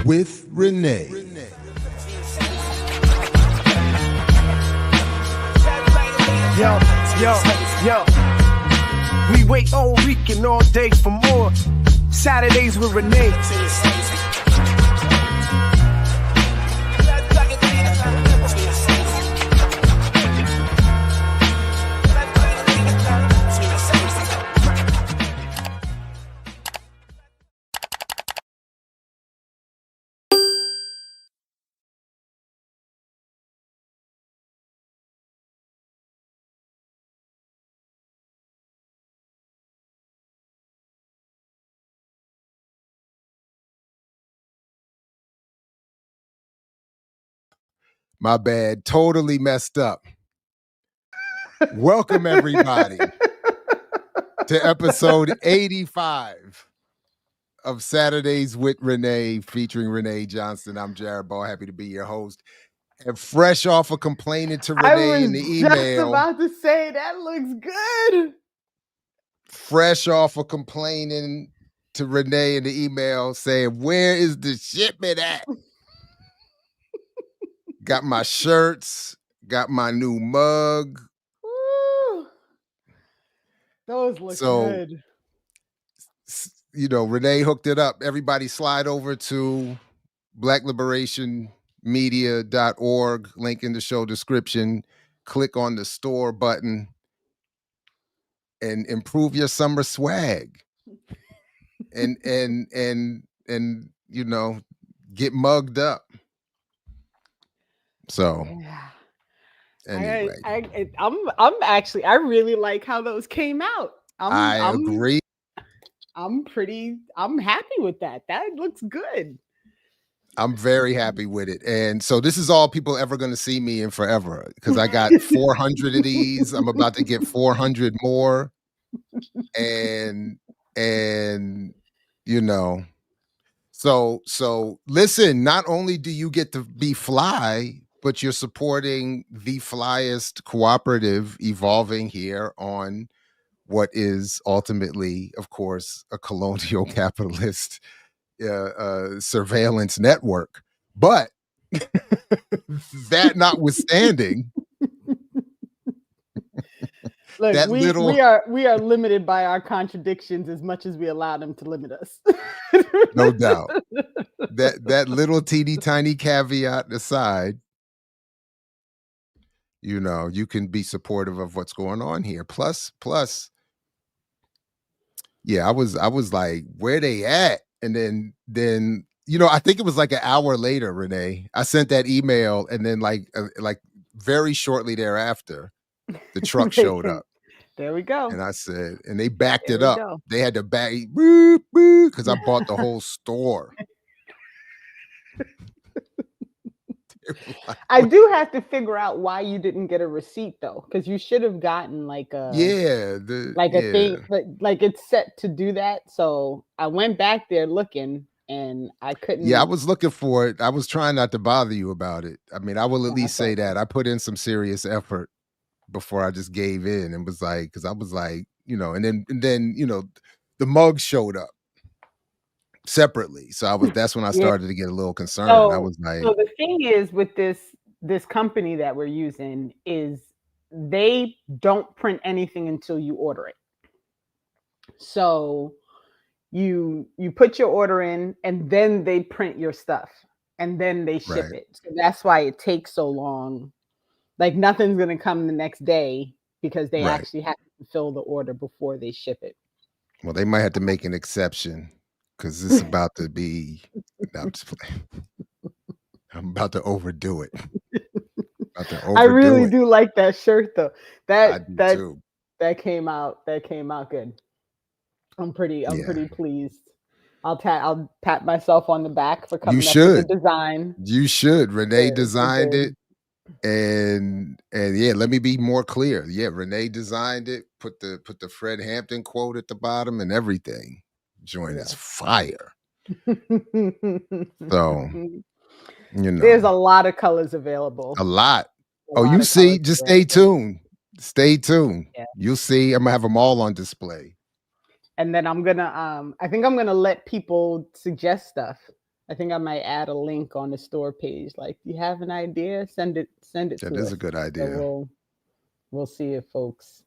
with Renee. Yo. We wait all week and all day for more Saturdays with Renee. My bad. Totally messed up. Welcome, everybody, to episode 85 of Saturdays with Renee, featuring Renee Johnson. I'm Jared Ball, happy to be your host. And fresh off of complaining to Renee in the email. I was just about to say, that looks good. Fresh off of complaining to Renee in the email saying, where is the shipment at? Got my shirts, got my new mug. Woo. Those look good. You know, Renee hooked it up. Everybody slide over to blackliberationmedia.org, link in the show description. Click on the store button and improve your summer swag. And you know, get mugged up. So anyway, I really like how those came out. I agree. I'm happy with that. That looks good. I'm very happy with it. And so this is all people ever going to see me in forever, because I got 400 of these. I'm about to get 400 more. And you know, so listen, not only do you get to be fly, but you're supporting the flyest cooperative evolving here on what is ultimately, of course, a colonial capitalist surveillance network. But that notwithstanding, look, we are limited by our contradictions as much as we allow them to limit us. No doubt. That little teeny tiny caveat aside, you know, you can be supportive of what's going on here. Plus, yeah, I was like, where they at? And then, you know, I think it was like an hour later, Renee, I sent that email, and then like very shortly thereafter, the truck showed up. There we go. And I said, and they backed it up. Go. They had to back because I bought the whole store. I do have to figure out why you didn't get a receipt though, because you should have gotten like a thing, like it's set to do that. So I went back there looking, and I couldn't. Yeah, I was looking for it. I was trying not to bother you about it. I mean, I will at least say that I put in some serious effort before I just gave in and was like, because I was like, you know, and then you know, the mug showed up separately. So that's when I started to get a little concerned. I was like, so the thing is with this company that we're using is they don't print anything until you order it. So you put your order in, and then they print your stuff, and then they ship it. So that's why it takes so long. Like nothing's going to come the next day because they actually have to fulfill the order before they ship it. Well, they might have to make an exception, because it's about to be, I'm just playing. I'm about to overdo it. I really do like that shirt though. That came out good. I'm pretty pleased. I'll pat myself on the back for coming up with the design. You should. Renee designed it. And yeah, let me be more clear. Yeah, Renee designed it, put the Fred Hampton quote at the bottom and everything. Joint is fire. So, you know, there's a lot of colors available. A lot. You see, just stay tuned. Stay tuned. Yeah. You'll see. I'm gonna have them all on display. And then I'm gonna I think I'm gonna let people suggest stuff. I think I might add a link on the store page. Like, you have an idea? Send it That to is us. a good So idea. we'll see if folks.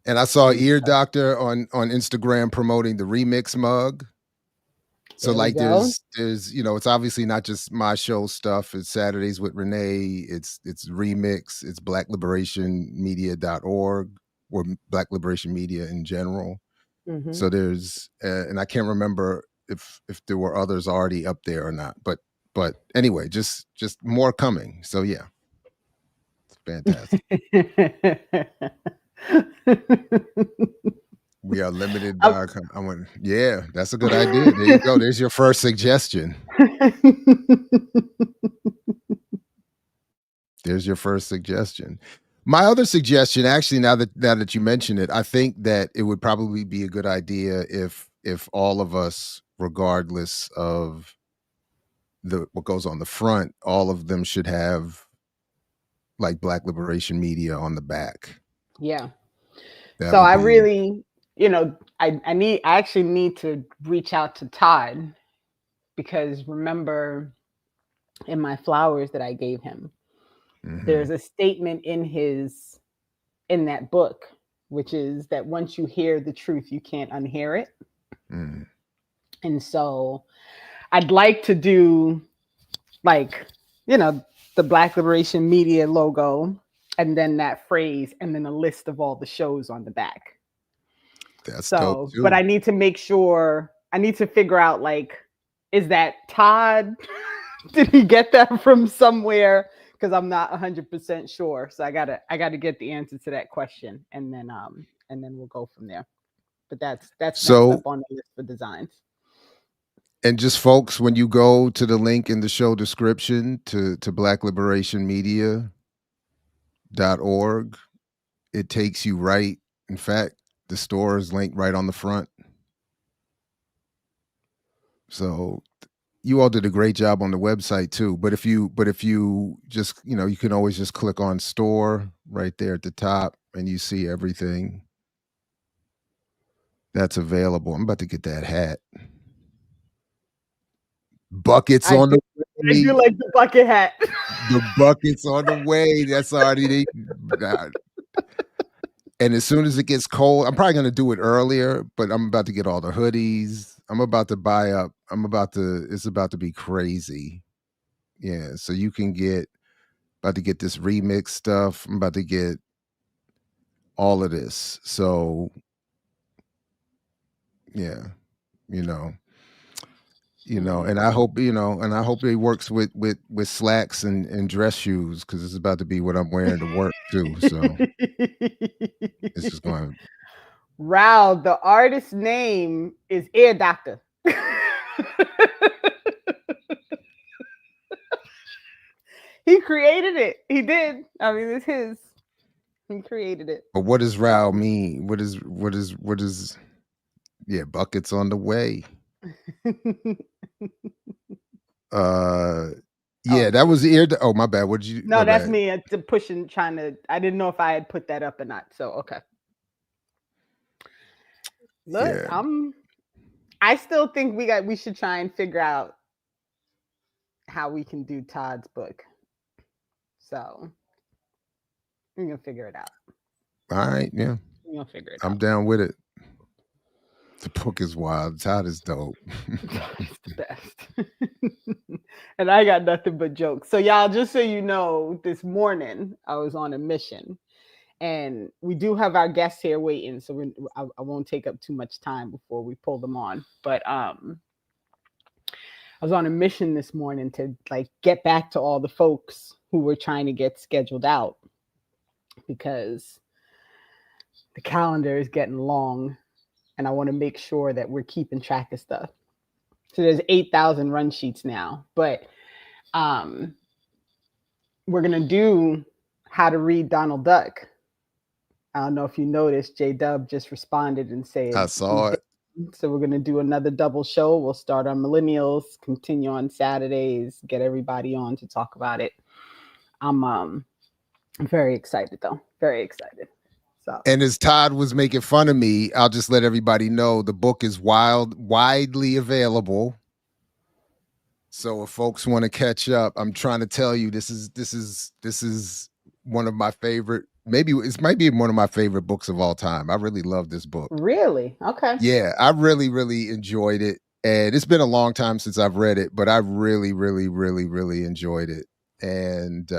And I saw Ear Doctor on Instagram promoting the remix mug. So There we like go. there's it's obviously not just my show stuff. It's Saturdays with Renee. It's remix. It's blackliberationmedia.org or Black Liberation Media in general. Mm-hmm. So there's and I can't remember if there were others already up there or not. But anyway, just more coming. So yeah. It's fantastic. We are limited by our yeah, that's a good idea. There you go. There's your first suggestion. There's your first suggestion. My other suggestion, actually, now that you mention it, I think that it would probably be a good idea if all of us, regardless of what goes on the front, all of them should have like Black Liberation Media on the back. Yeah. So I really, I actually need to reach out to Todd, because remember in my flowers that I gave him, there's a statement in that book, which is that once you hear the truth, you can't unhear it. And so I'd like to do like, the Black Liberation Media logo, and then that phrase, and then a list of all the shows on the back. That's dope too. But I need to make sure, I need to figure out, like, is that Todd? Did he get that from somewhere? Because I'm not 100% sure. So I gotta get the answer to that question, and then we'll go from there. But that's next up on the list for designs. And just folks, when you go to the link in the show description to blackliberationmedia.org, it takes you right. In fact, the store is linked right on the front. So you all did a great job on the website too. But if you just, you can always just click on store right there at the top and you see everything that's available. I'm about to get that hat. Buckets on the way. I do like the bucket hat. The buckets on the way. That's already and as soon as it gets cold, I'm probably going to do it earlier, but I'm about to get all the hoodies. I'm about to buy up. It's about to be crazy. Yeah. So you can about to get this remix stuff. I'm about to get all of this. So yeah, and I hope, it works with slacks and dress shoes, because it's about to be what I'm wearing to work too. So it's just going. Rao, the artist's name is Ear Doctor. He created it. He did. I mean, it's his. He created it. But what does Rao mean? What is? Yeah, buckets on the way. Yeah, that was Ear. Oh, my bad. What did you? No, that's me. Pushing, trying to. I didn't know if I had put that up or not. So okay. Look, yeah. I still think we should try and figure out how we can do Todd's book. So we're gonna figure it out. All right, yeah. We're gonna figure it out. I'm down with it. The book is wild. Todd is dope. It's the best. And I got nothing but jokes. So y'all, just so you know, this morning I was on a mission, and we do have our guests here waiting. So I won't take up too much time before we pull them on. But I was on a mission this morning to like get back to all the folks who were trying to get scheduled out, because the calendar is getting long. And I want to make sure that we're keeping track of stuff. So there's 8,000 run sheets now, but we're going to do how to read Donald Duck. I don't know if you noticed, J-Dub just responded and said, I saw it. So we're going to do another double show. We'll start on millennials, continue on Saturdays, get everybody on to talk about it. I'm very excited though. Very excited. So. And as Todd was making fun of me, I'll just let everybody know the book is widely available. So if folks want to catch up, I'm trying to tell you this is one of my favorite. Maybe it might be one of my favorite books of all time. I really love this book. Really? Okay. Yeah, I really enjoyed it. And it's been a long time since I've read it, but I really enjoyed it. And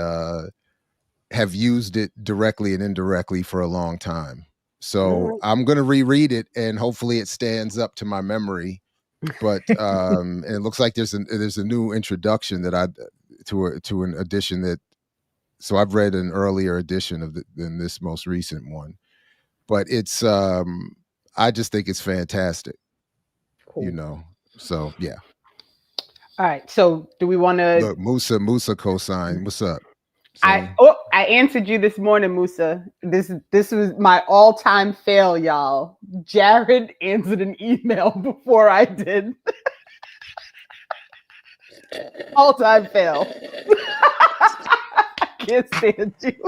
have used it directly and indirectly for a long time. So Alright. I'm going to reread it, and hopefully it stands up to my memory. But and it looks like there's a new introduction that to an edition that. So I've read an earlier edition than this most recent one, but it's I just think it's fantastic. Cool. So yeah. All right. So do we want to? Look, Musa cosign. What's up? I See? answered you this morning, Musa. This was my all-time fail, y'all. Jared answered an email before I did. All-time fail. I can't stand you.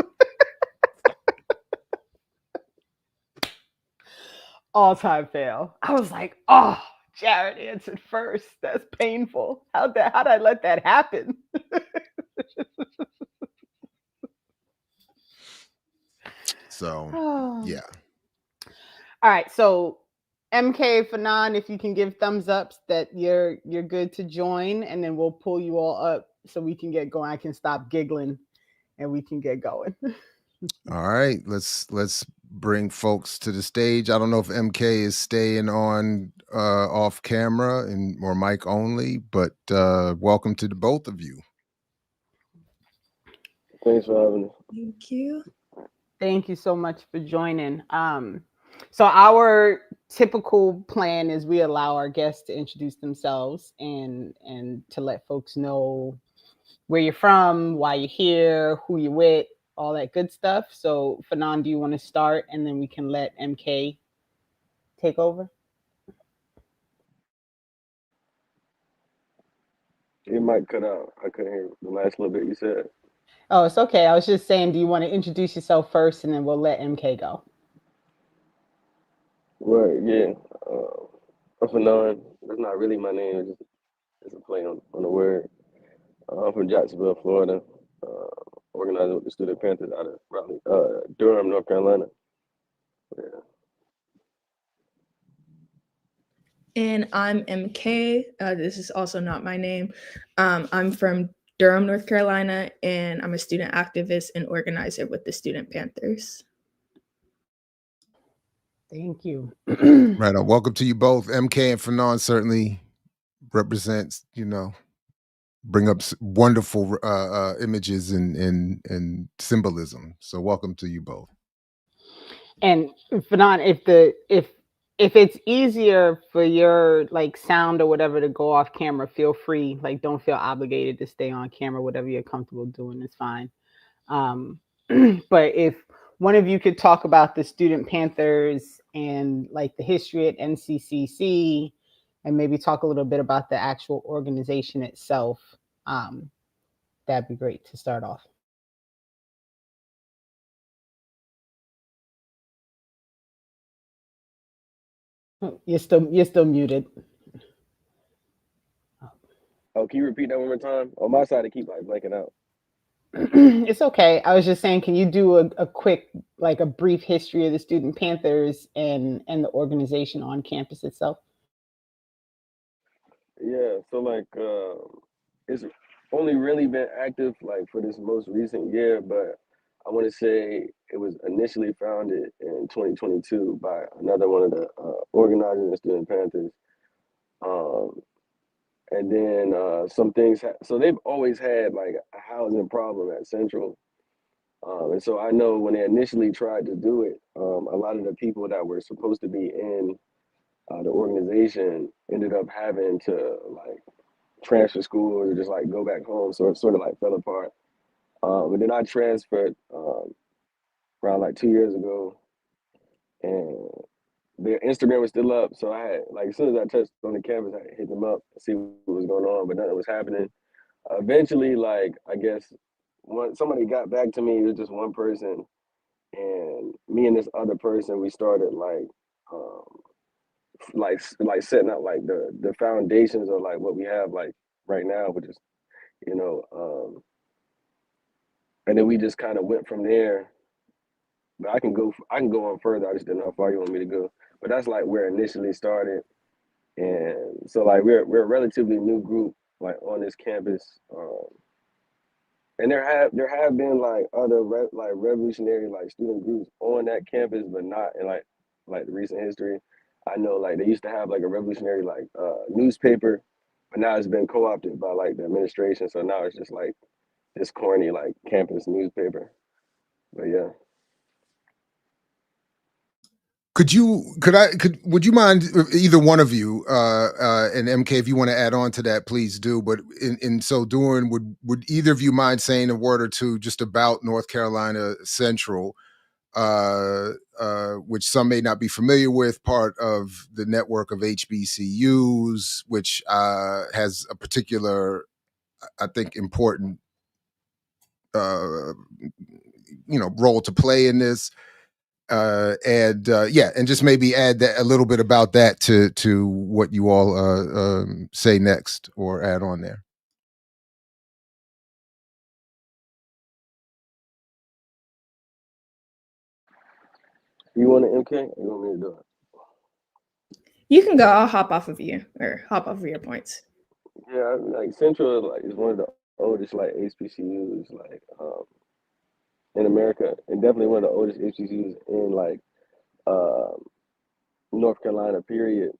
All-time fail. I was like, oh, Jared answered first. That's painful. How'd I let that happen? So yeah. All right. So MK Fanon, if you can give thumbs ups that you're good to join, and then we'll pull you all up so we can get going. I can stop giggling and we can get going. All right, let's bring folks to the stage. I don't know if MK is staying on off camera and or mic only, but welcome to the both of you. Thanks for having us. Thank you. Thank you so much for joining. So our typical plan is we allow our guests to introduce themselves and to let folks know where you're from, why you're here, who you're with, all that good stuff. So Fanon, do you want to start, and then we can let MK take over? It might cut out. I couldn't hear the last little bit you said. Oh, it's okay. I was just saying, do you want to introduce yourself first, and then we'll let MK go? Right, yeah. I'm Fanon. That's not really my name. It's a play on the word. I'm from Jacksonville, Florida. Organizing with the Student Panthers out of Raleigh, Durham, North Carolina. Yeah. And I'm MK. This is also not my name. I'm from Durham, North Carolina, and I'm a student activist and organizer with the Student Panthers. Thank you. Right on. Welcome to you both. MK and Fanon certainly represents, bring up wonderful images and symbolism. So welcome to you both. And Fanon, if it's easier for your like sound or whatever to go off camera, feel free. Like, don't feel obligated to stay on camera. Whatever you're comfortable doing is fine. But if one of you could talk about the Student Panthers and like the history at NCCC, and maybe talk a little bit about the actual organization itself, that'd be great to start off. You're still muted. Oh, can you repeat that one more time? On my side, I keep like blanking out. It's okay. I was just saying, can you do a quick, like a brief history of the Student Panthers and the organization on campus itself? Yeah, so like it's only really been active like for this most recent year, but I want to say it was initially founded in 2022 by another one of the organizers of the Student Panthers. And then some things, so they've always had like a housing problem at Central. And so I know when they initially tried to do it, a lot of the people that were supposed to be in the organization ended up having to like transfer schools or just like go back home. So it sort of like fell apart. And then I transferred around like 2 years ago, and their Instagram was still up. So I had like as soon as I touched on the campus, I hit them up, see what was going on, but nothing was happening. Eventually, like I guess somebody got back to me. It was just one person, and me and this other person, we started like setting up like the foundations of like what we have like right now, which is, and then we just kind of went from there. But I can go on further. I just didn't know how far you want me to go. But that's like where it initially started. And so like we're a relatively new group like on this campus. And there have been like other like revolutionary like student groups on that campus, but not in like the recent history. I know like they used to have like a revolutionary like newspaper, but now it's been co-opted by like the administration. So now it's just like this corny like campus newspaper. But yeah. Would you mind, either one of you, and MK, if you want to add on to that, please do. But in so doing, would either of you mind saying a word or two just about North Carolina Central, which some may not be familiar with, part of the network of HBCUs, which has a particular, I think, important, role to play in this. And just maybe add a little bit about that to what you all say next or add on there. You want to MK? Or you want me to do it? You can go. I'll hop off of you or hop off of your points. Yeah, like Central is one of the oldest like HBCUs like in America, and definitely one of the oldest HBCUs in like North Carolina. Period.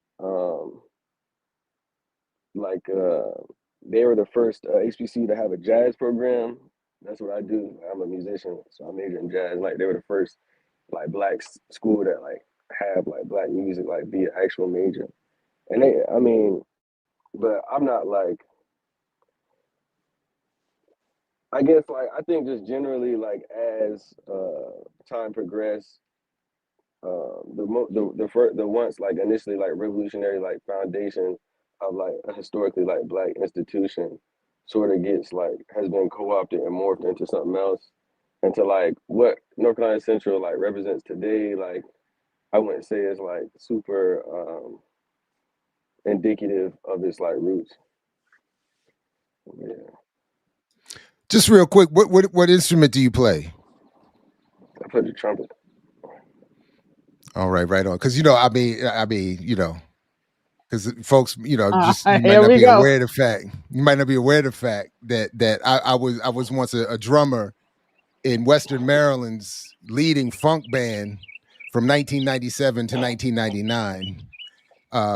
They were the first HBCU to have a jazz program. That's what I do. I'm a musician, so I major in jazz. Like they were the first like black school that like have like black music like be an actual major. And but I'm not like, I guess like I think just generally like as time progressed, the once like initially like revolutionary like foundation of like a historically like black institution sort of gets like has been co-opted and morphed into something else, into like what North Carolina Central like represents today. Like I wouldn't say it's like super indicative of its like roots. Yeah. Just real quick, what instrument do you play? I play the trumpet. All right, right on. Because because folks, you might here not we be go. aware of the fact. You might not be aware of the fact that I was once a drummer in Western Maryland's leading funk band from 1997 to 1999.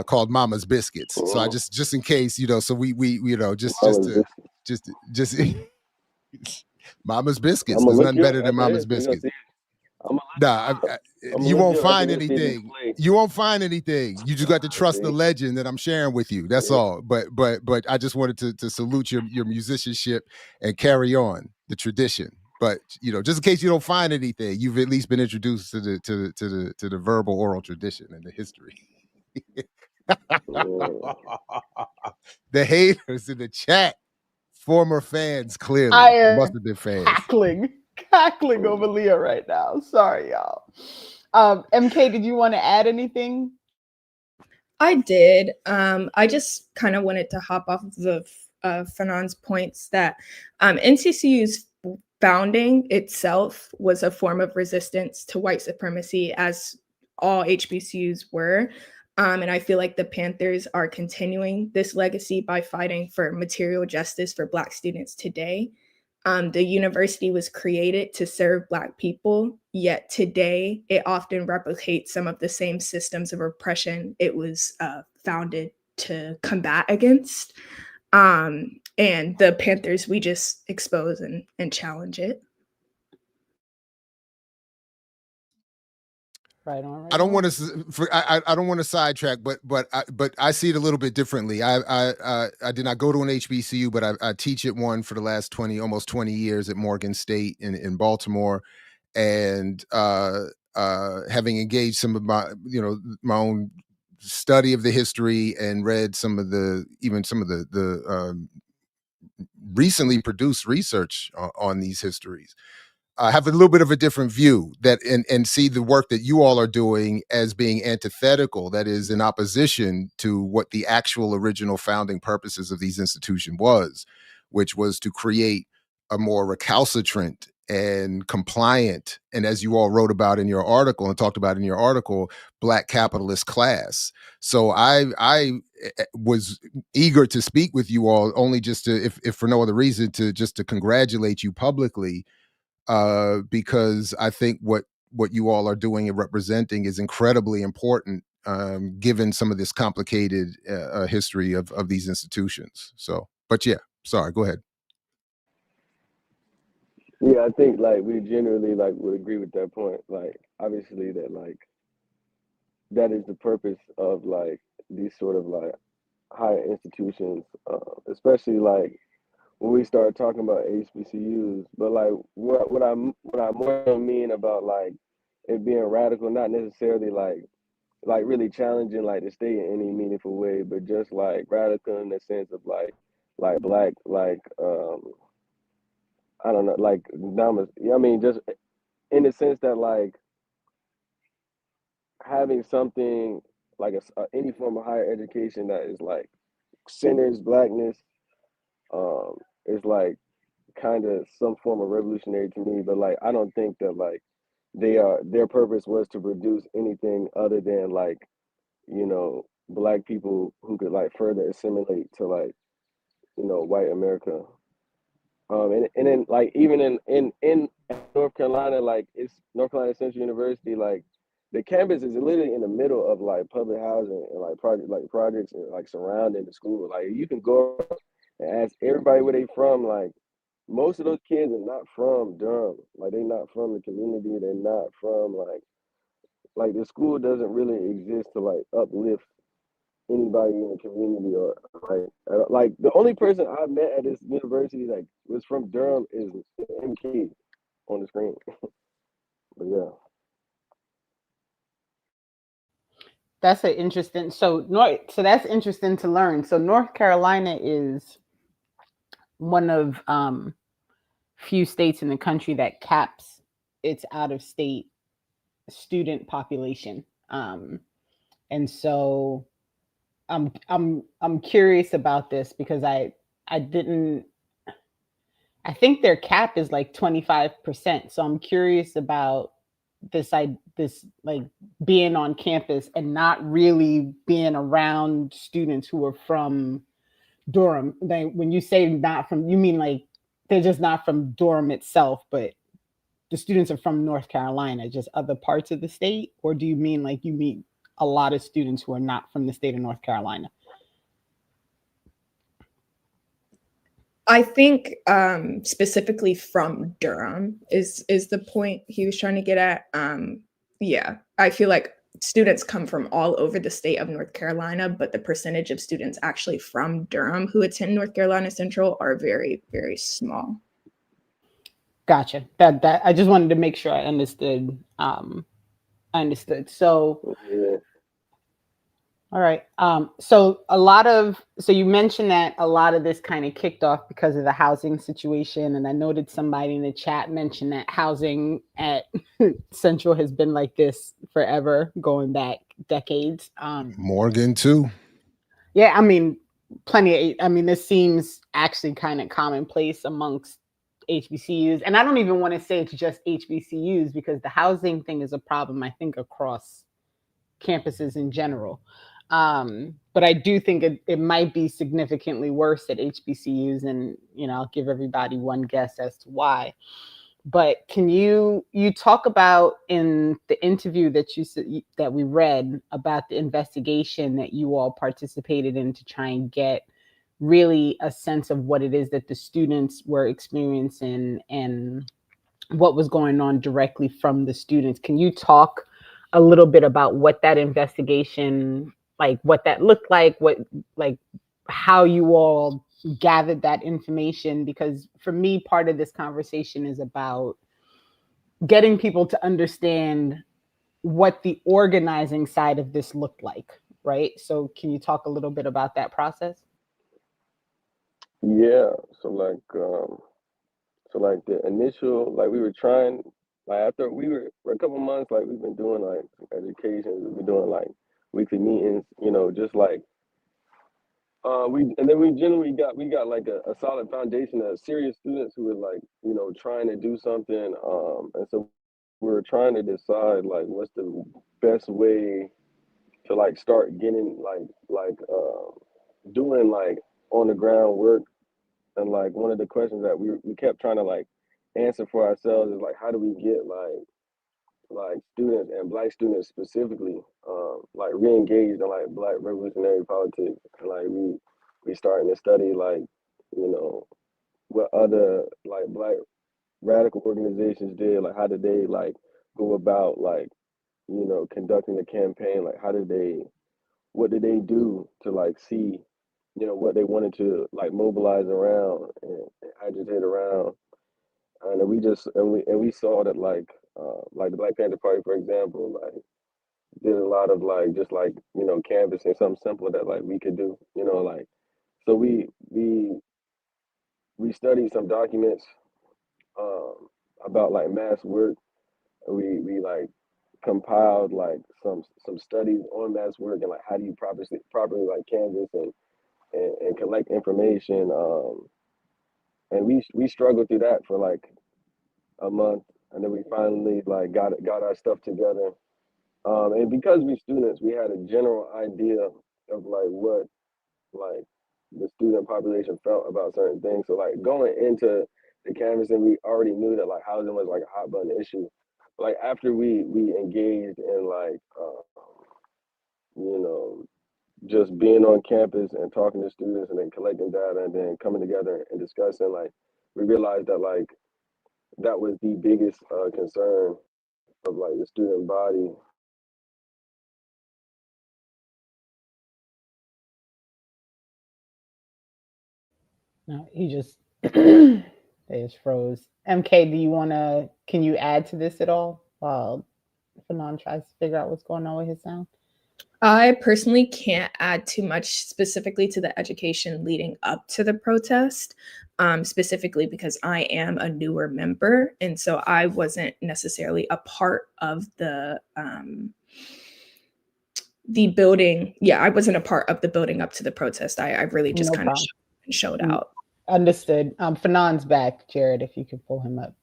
Called Mama's Biscuits. So I just in case, so we just Mama's Biscuits. There's nothing better than Mama's Biscuits. You won't find anything. You won't find anything. You just got to trust the legend that I'm sharing with you. That's all. But I just wanted to salute your musicianship and carry on the tradition. But just in case you don't find anything, you've at least been introduced to the verbal oral tradition and the history. The haters in the chat, former fans, clearly must have been fans. Cackling over Leah right now. Sorry, y'all. MK, did you want to add anything? I did. I just kind of wanted to hop off of Fanon's points that NCCU's founding itself was a form of resistance to white supremacy, as all HBCUs were. And I feel like the Panthers are continuing this legacy by fighting for material justice for Black students today. The university was created to serve Black people, yet today it often replicates some of the same systems of oppression it was founded to combat against. And the Panthers, we just expose and challenge it. Right on. I don't want to sidetrack, but I see it a little bit differently. I did not go to an HBCU, but I teach at one for the last almost 20 years at Morgan State in Baltimore, and having engaged some of my own study of the history and read some of the recently produced research on these histories. have a little bit of a different view that and see the work that you all are doing as being antithetical, that is in opposition to what the actual original founding purposes of these institutions was, which was to create a more recalcitrant and compliant, and as you all wrote about in your article and talked about in your article, Black capitalist class. So I was eager to speak with you all, only just to, if for no other reason, to just to congratulate you publicly, because I think what you all are doing and representing is incredibly important, given some of this complicated history of these institutions. So, but yeah, sorry, go ahead. Yeah, I think like we generally like would agree with that point. Like obviously that like that is the purpose of like these sort of like higher institutions, especially like when we start talking about HBCUs. But like what I more mean about like it being radical, not necessarily like really challenging like the state in any meaningful way, but just like radical in the sense of like black like I don't know like numbers. I mean just in the sense that like having something like any form of higher education that is like centers blackness is like kind of some form of revolutionary to me. But like I don't think that like their purpose was to produce anything other than like black people who could like further assimilate to like white America. And then like even in North Carolina, like it's North Carolina Central University, like the campus is literally in the middle of like public housing and like projects and like surrounding the school. Like you can go and ask everybody where they from. Like most of those kids are not from Durham. Like they're not from the community. They're not from like the school doesn't really exist to like uplift anybody in the community or like the only person I met at this university like was from Durham is MK on the screen. But yeah. That's an interesting. So that's interesting to learn. So North Carolina is one of few states in the country that caps its out of state student population, and so I'm curious about this because I think their cap is like 25%. So I'm curious about this like being on campus and not really being around students who are from Durham. Like when you say not from, you mean like they're just not from Durham itself, but the students are from North Carolina, just other parts of the state? Or do you mean like you meet a lot of students who are not from the state of North Carolina? I think specifically from Durham is the point he was trying to get at. Yeah, I feel like students come from all over the state of North Carolina, but the percentage of students actually from Durham who attend North Carolina Central are very, very small. Gotcha. That I just wanted to make sure I understood. So, Yeah. all right. So you mentioned that a lot of this kind of kicked off because of the housing situation, and I noted somebody in the chat mentioned that housing at Central has been like this forever, going back decades. Morgan too. Yeah, I mean, this seems actually kind of commonplace amongst HBCUs, and I don't even want to say it's just HBCUs because the housing thing is a problem, I think, across campuses in general. But I do think it might be significantly worse at HBCUs, and I'll give everybody one guess as to why. But can you talk about in the interview that we read about the investigation that you all participated in to try and get really a sense of what it is that the students were experiencing and what was going on directly from the students? Can you talk a little bit about what that investigation, like what that looked like, how you all gathered that information? Because for me, part of this conversation is about getting people to understand what the organizing side of this looked like, right? So can you talk a little bit about that process? Yeah. So So like the initial, like we were trying, like after we were for a couple months, like we've been doing like education, we've been doing like weekly meetings, just like and then we got like a solid foundation of serious students who were like, trying to do something. And so we were trying to decide like what's the best way to like start getting doing like on the ground work. And like one of the questions that we kept trying to like answer for ourselves is like how do we get like students and black students specifically like re-engaged in like black revolutionary politics. And like we starting to study like what other like black radical organizations did, like how did they like go about like conducting a campaign, like what did they do to like see what they wanted to like mobilize around and agitate around. And then we saw that like the Black Panther Party, for example, like did a lot of like just like canvassing, something simple that like we could do, like so we studied some documents um about like mass work. We like compiled like some studies on mass work and like how do you properly like canvass and collect information. And we struggled through that for like a month, and then we finally like got our stuff together. And because we students, we had a general idea of like what like the student population felt about certain things. So like going into the canvassing, we already knew that like housing was like a hot button issue. Like after we engaged in like you know just being on campus and talking to students and then collecting data and then coming together and discussing, like we realized that like that was the biggest concern of like the student body. No, he just they just froze. MK, can you add to this at all while Fanon tries to figure out what's going on with his sound? I personally can't add too much specifically to the education leading up to the protest, specifically because I am a newer member. And so I wasn't necessarily a part of the building. Yeah, I wasn't a part of the building up to the protest. I really just kind of showed out. Understood. Fanon's back, Jared, if you could pull him up.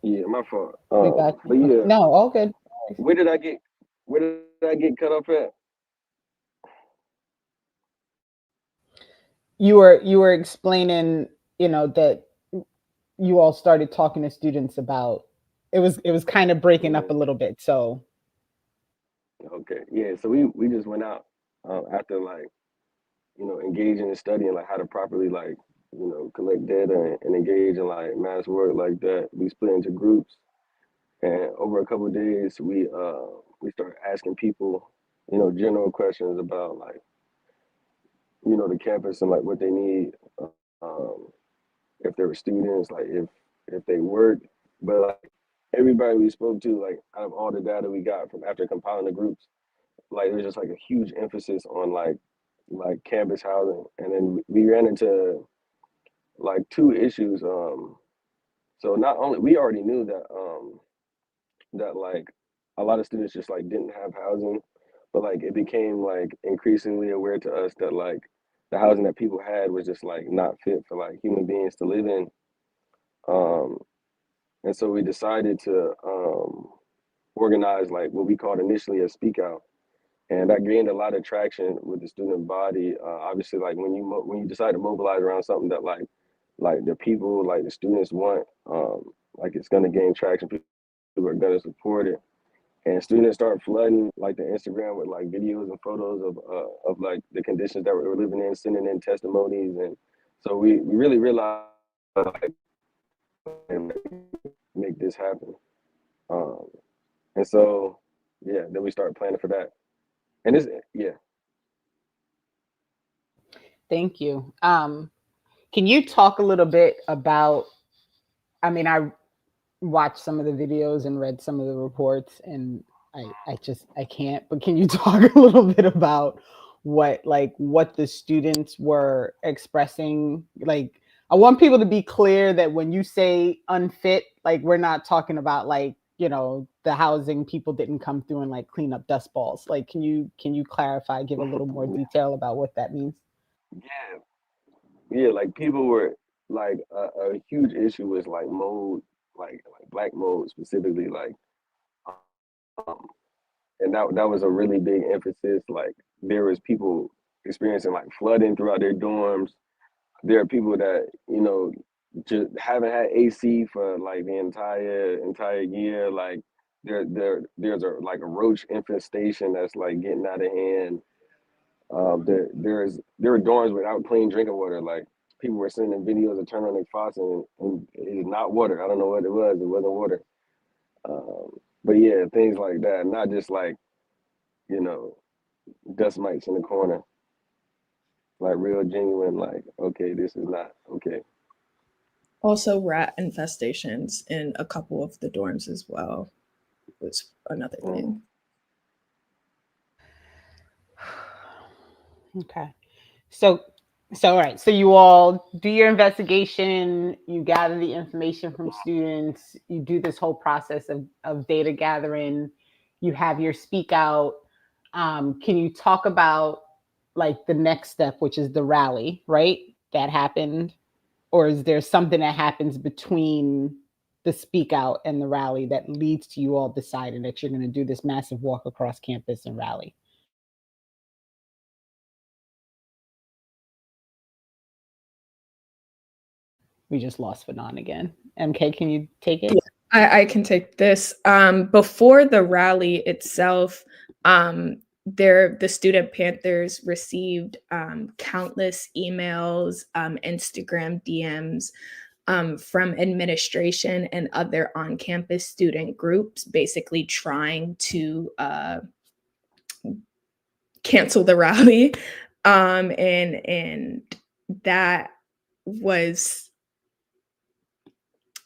Yeah, my fault. But yeah, no, all good. Where did I get cut off at? You were explaining, that you all started talking to students about it was kind of breaking up a little bit. So okay, yeah. So we just went out after like engaging and studying like how to properly like collect data and engage in like mass work like that. We split into groups, and over a couple of days we started asking people general questions about like the campus and like what they need, um, if they were students, like if they worked. But like everybody we spoke to, like out of all the data we got from after compiling the groups, like there's just like a huge emphasis on like campus housing. And then we ran into like two issues. So not only we already knew that like a lot of students just like didn't have housing, but like it became like increasingly aware to us that like the housing that people had was just like not fit for like human beings to live in. Um, and so we decided to organize like what we called initially a speak out, and that gained a lot of traction with the student body. Obviously, like when you decide to mobilize around something that like the people, like the students want, like it's gonna gain traction. People are gonna support it, and students start flooding like the Instagram with like videos and photos of like the conditions that we were living in, sending in testimonies, and so we really realized like and make this happen. Um, and so yeah, then we start planning for that. And it's yeah. Thank you. Can you talk a little bit about? I mean, I watched some of the videos and read some of the reports, and I can't. But can you talk a little bit about what the students were expressing. Like, I want people to be clear that when you say unfit, like, we're not talking about like, you know, the housing people didn't come through and like clean up dust balls. Like, can you clarify, give a little more detail about what that means? Yeah, yeah. Like people were like a huge issue was like mold, like black mold specifically, like, um, and that was a really big emphasis. Like there was people experiencing like flooding throughout their dorms. There are people that just haven't had AC for like the entire year. Like there's a like a roach infestation that's like getting out of hand. There were dorms without clean drinking water. Like people were sending videos of turning on their faucet and it's not water. I don't know what it was. It wasn't water. Um, but yeah, things like that. Not just like you know dust mites in the corner. Like real genuine. Like okay, this is not okay. Also, rat infestations in a couple of the dorms as well was another thing. Okay. So all right. So you all do your investigation, you gather the information from students, you do this whole process of data gathering, you have your speak out. Can you talk about like the next step, which is the rally, right? That happened? Or is there something that happens between the speak out and the rally that leads to you all deciding that you're going to do this massive walk across campus and rally? We just lost Fanon again. MK, can you take it? I can take this. Before the rally itself, the Student Panthers received countless emails, Instagram DMs from administration and other on-campus student groups, basically trying to cancel the rally, and that was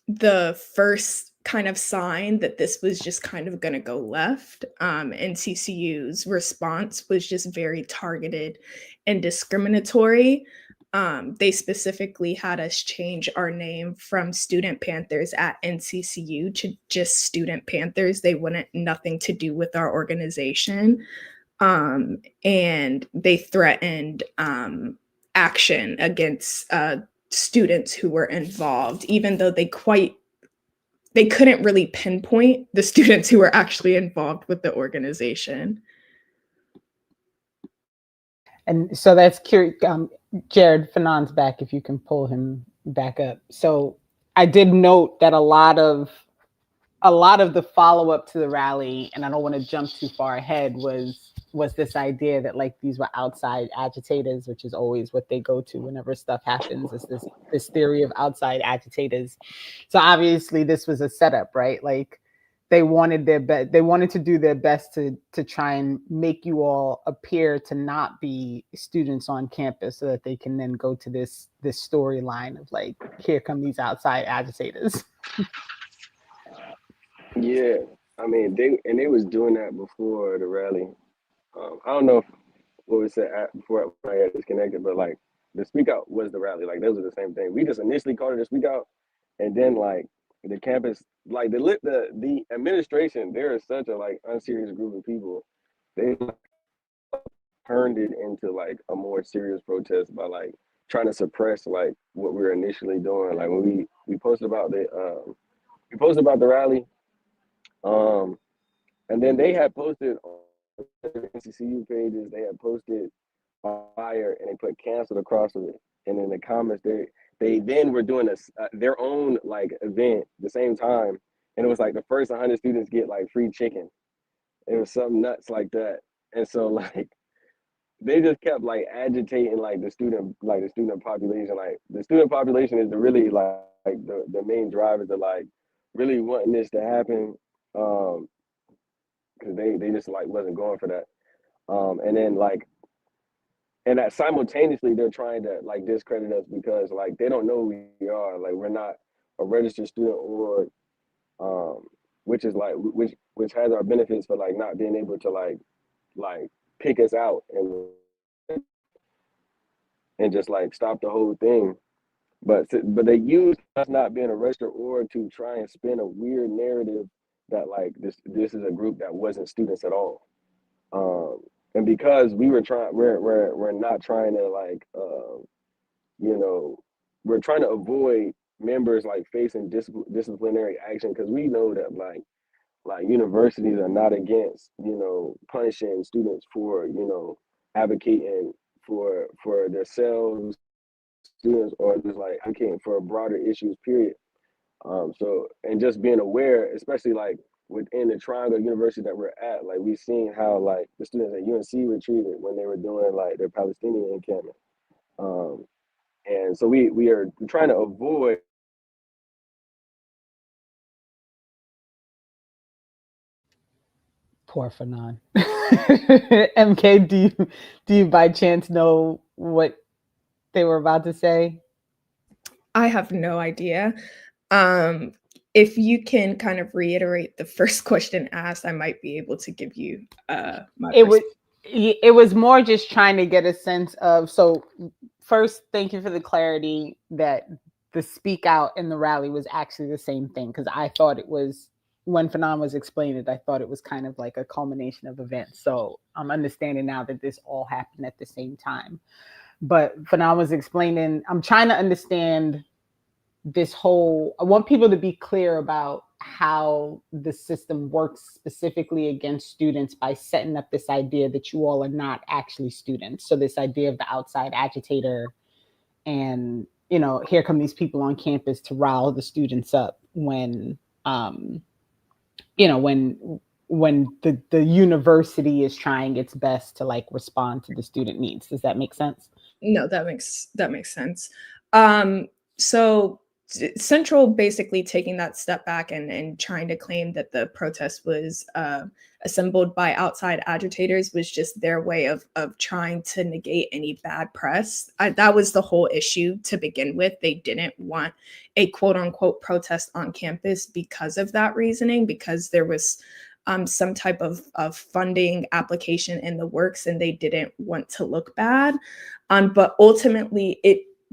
the first kind of sign that this was just kind of going to go left. And CCU's response was just very targeted and discriminatory. They specifically had us change our name from Student Panthers at NCCU to just Student Panthers. They wanted nothing to do with our organization. And they threatened action against students who were involved, even though they couldn't really pinpoint the students who were actually involved with the organization. And so that's curious. Jared, Fanon's back, if you can pull him back up. So I did note that a lot of the follow-up to the rally, and I don't want to jump too far ahead, was this idea that like these were outside agitators, which is always what they go to whenever stuff happens, is this theory of outside agitators. So obviously this was a setup, right? Like they wanted to do their best to try and make you all appear to not be students on campus so that they can then go to this storyline of like, here come these outside agitators. Yeah, I mean they was doing that before the rally. I don't know what was said before I got disconnected, but like the speak out was the rally. Like those are the same thing. We just initially called it a speak out, and then like the campus, like the administration, they're such a like unserious group of people. They turned it into like a more serious protest by like trying to suppress like what we were initially doing. Like when we posted about the rally, and then they had posted on NCCU pages. They had posted fire and they put canceled across of it. And in the comments, they then were doing their own like event the same time, and it was like the first 100 students get like free chicken. It was something nuts like that. And so like they just kept like agitating like the student population. Like the student population is the really like the main drivers of like really wanting this to happen. Because they just like wasn't going for that. And then like and that simultaneously they're trying to like discredit us because like they don't know who we are. Like we're not a registered student org, which is like which has our benefits for like not being able to like pick us out and and just like stop the whole thing. But they used us not being a registered org to try and spin a weird narrative that like this is a group that wasn't students at all. And because we're not trying to like you know, we're trying to avoid members like facing disciplinary action, because we know that like universities are not against, you know, punishing students for, you know, advocating for themselves, students, or just like advocating for broader issues, period. So, and just being aware, especially like within the triangle university that we're at, like we've seen how like the students at UNC were treated when they were doing like their Palestinian encampment. Um, and so we are trying to avoid. Poor Fanon. MK, do you by chance know what they were about to say? I have no idea. If you can kind of reiterate the first question asked, I might be able to give you my it was more just trying to get a sense of, so first, thank you for the clarity that the speak out and the rally was actually the same thing, because I thought it was, when Fanon was explaining it, I thought it was kind of like a culmination of events. So I'm understanding now that this all happened at the same time. But Fanon was explaining, I'm trying to understand this whole, I want people to be clear about how the system works specifically against students by setting up this idea that you all are not actually students. So this idea of the outside agitator, and, you know, here come these people on campus to rile the students up when, you know, when the university is trying its best to like respond to the student needs. Does that make sense? No, that makes sense. So Central basically taking that step back and trying to claim that the protest was assembled by outside agitators was just their way of trying to negate any bad press. That was the whole issue to begin with. They didn't want a quote unquote protest on campus because of that reasoning, because there was some type of funding application in the works and they didn't want to look bad. But ultimately,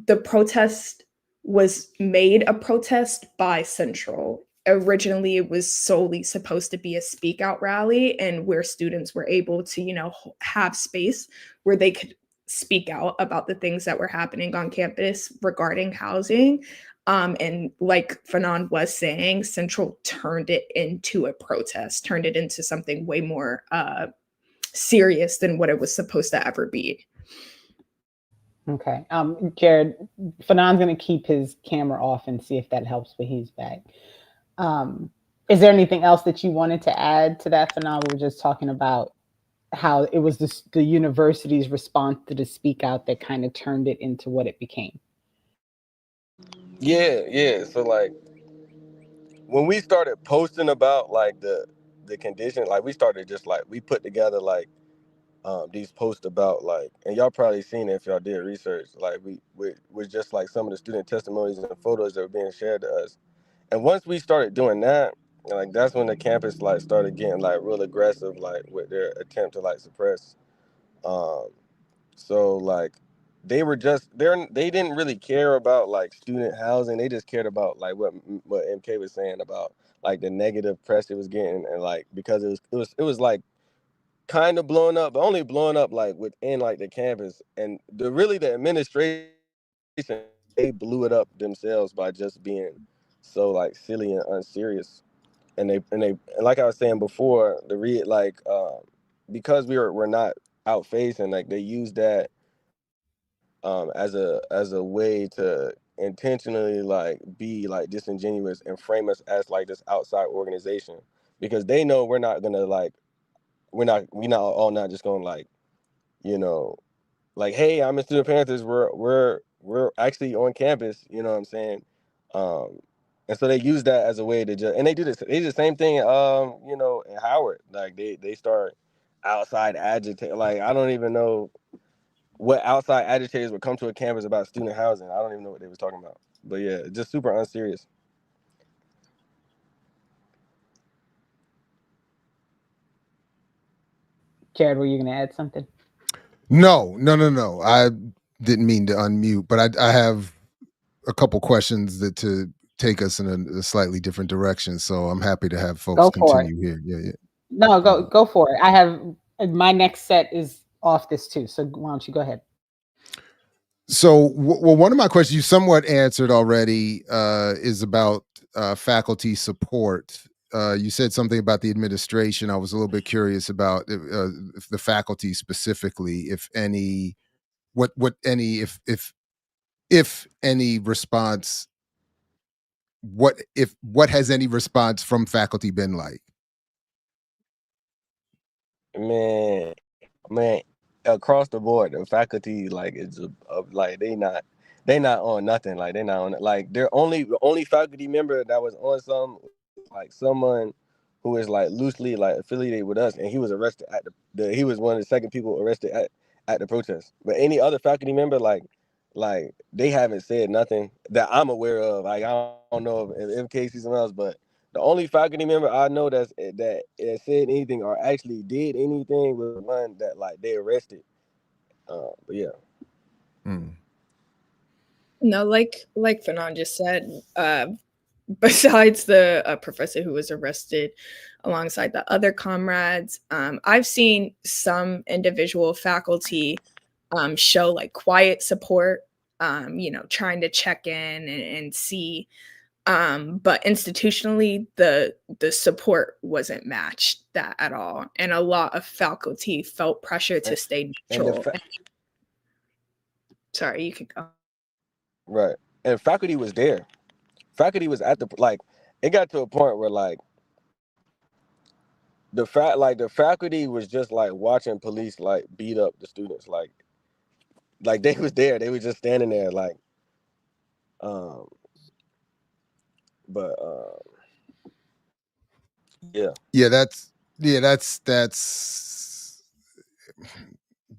the protest was made a protest by Central. Originally, it was solely supposed to be a speak out rally, and where students were able to, you know, have space where they could speak out about the things that were happening on campus regarding housing. And like Fanon was saying, Central turned it into a protest, turned it into something way more serious than what it was supposed to ever be. Okay. Jared, Fanon's going to keep his camera off and see if that helps when he's back. Is there anything else that you wanted to add to that, Fanon? We were just talking about how it was the university's response to the speak out that kind of turned it into what it became. Yeah. So like when we started posting about like the condition, like we started just like we put together like these posts about like, and y'all probably seen it if y'all did research, like we was just like some of the student testimonies and photos that were being shared to us. And once we started doing that, like that's when the campus like started getting like real aggressive, like with their attempt to like suppress. Um, so like they didn't really care about like student housing. They just cared about like what MK was saying about like the negative press it was getting, and like because it was like kind of blowing up, but only blowing up like within like the campus, and the administration, they blew it up themselves by just being so like silly and unserious. And like I was saying before, because we're not out facing, like they use that as a way to intentionally like be like disingenuous and frame us as like this outside organization, because they know we're not gonna like we not all not just gonna like, you know, like, hey, I'm in Student Panthers, we're actually on campus, you know what I'm saying? Um and so they use that as a way to just, and they do the same thing you know, in Howard. Like they start outside agitate, like I don't even know what outside agitators would come to a campus about student housing. I don't even know what they was talking about. But yeah, just super unserious. Jared, were you going to add something? No. didn't mean to unmute, but I have a couple questions that to take us in a slightly different direction. So I'm happy to have folks Go for it. continue here. Yeah. No, go for it. I have my next set is off this too. So why don't you go ahead? So, well, one of my questions you somewhat answered already is about faculty support. You said something about the administration. I was a little bit curious about if the faculty specifically, if any, what any, if any response, what has any response from faculty been like? Man, across the board, the faculty like is like they not on nothing. Like they not on like the only faculty member that was on some like someone who is like loosely like affiliated with us, and he was arrested at the he was one of the second people arrested at the protest. But any other faculty member like they haven't said nothing that I'm aware of. Like I don't know if MK sees something else, but the only faculty member I know that said anything or actually did anything was one that like they arrested. But yeah. No, like Fanon just said, besides the professor who was arrested alongside the other comrades, I've seen some individual faculty show like quiet support, trying to check in and see. But institutionally, the support wasn't matched that at all, and a lot of faculty felt pressure to stay neutral. Sorry, you could go. Right, and faculty was there. Faculty was at the like. It got to a point where like the faculty was just like watching police like beat up the students. Like they was there. They was just standing there like. But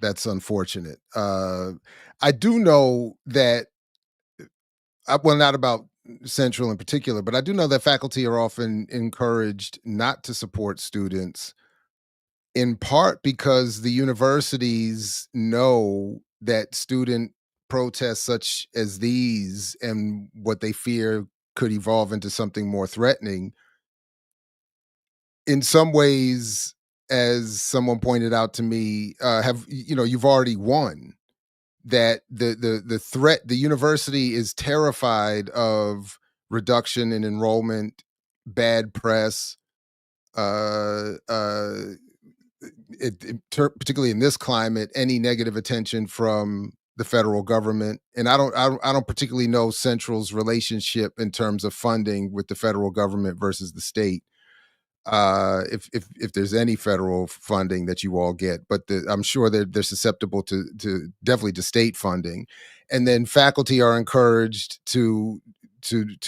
that's unfortunate. I do know that well, not about Central in particular, but I do know that faculty are often encouraged not to support students, in part because the universities know that student protests such as these and what they fear could evolve into something more threatening. In some ways, as someone pointed out to me, you've already won. That the threat, the university is terrified of reduction in enrollment, bad press, particularly in this climate, any negative attention from the federal government. And I don't particularly know Central's relationship in terms of funding with the federal government versus the state. If there's any federal funding that you all get, but I'm sure they're susceptible to definitely to state funding. And then faculty are encouraged to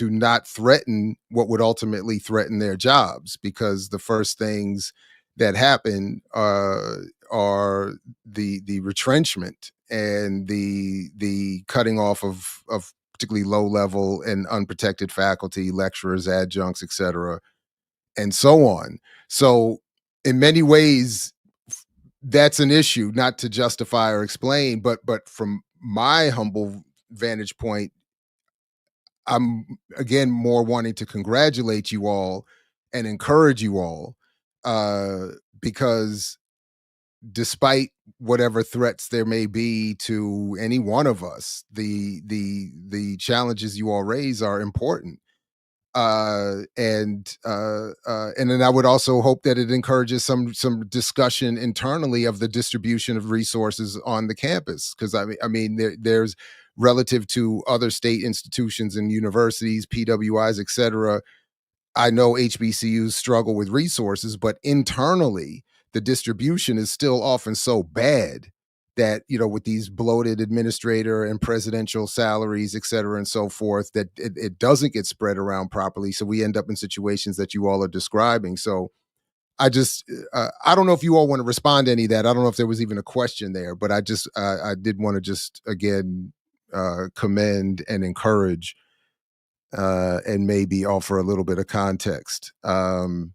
not threaten what would ultimately threaten their jobs, because the first things that happen are the retrenchment and the cutting off of particularly low level and unprotected faculty, lecturers, adjuncts, etc., and so on. So in many ways, that's an issue, not to justify or explain, but from my humble vantage point, I'm again more wanting to congratulate you all and encourage you all, because despite whatever threats there may be to any one of us, the challenges you all raise are important. And then I would also hope that it encourages some discussion internally of the distribution of resources on the campus, because I mean there's relative to other state institutions and universities, PWIs, etc. I know HBCUs struggle with resources, but internally the distribution is still often so bad that, with these bloated administrator and presidential salaries, et cetera, and so forth, that it doesn't get spread around properly. So we end up in situations that you all are describing. So I just, I don't know if you all want to respond to any of that. I don't know if there was even a question there, but I did want to just, again, commend and encourage and maybe offer a little bit of context. Beyond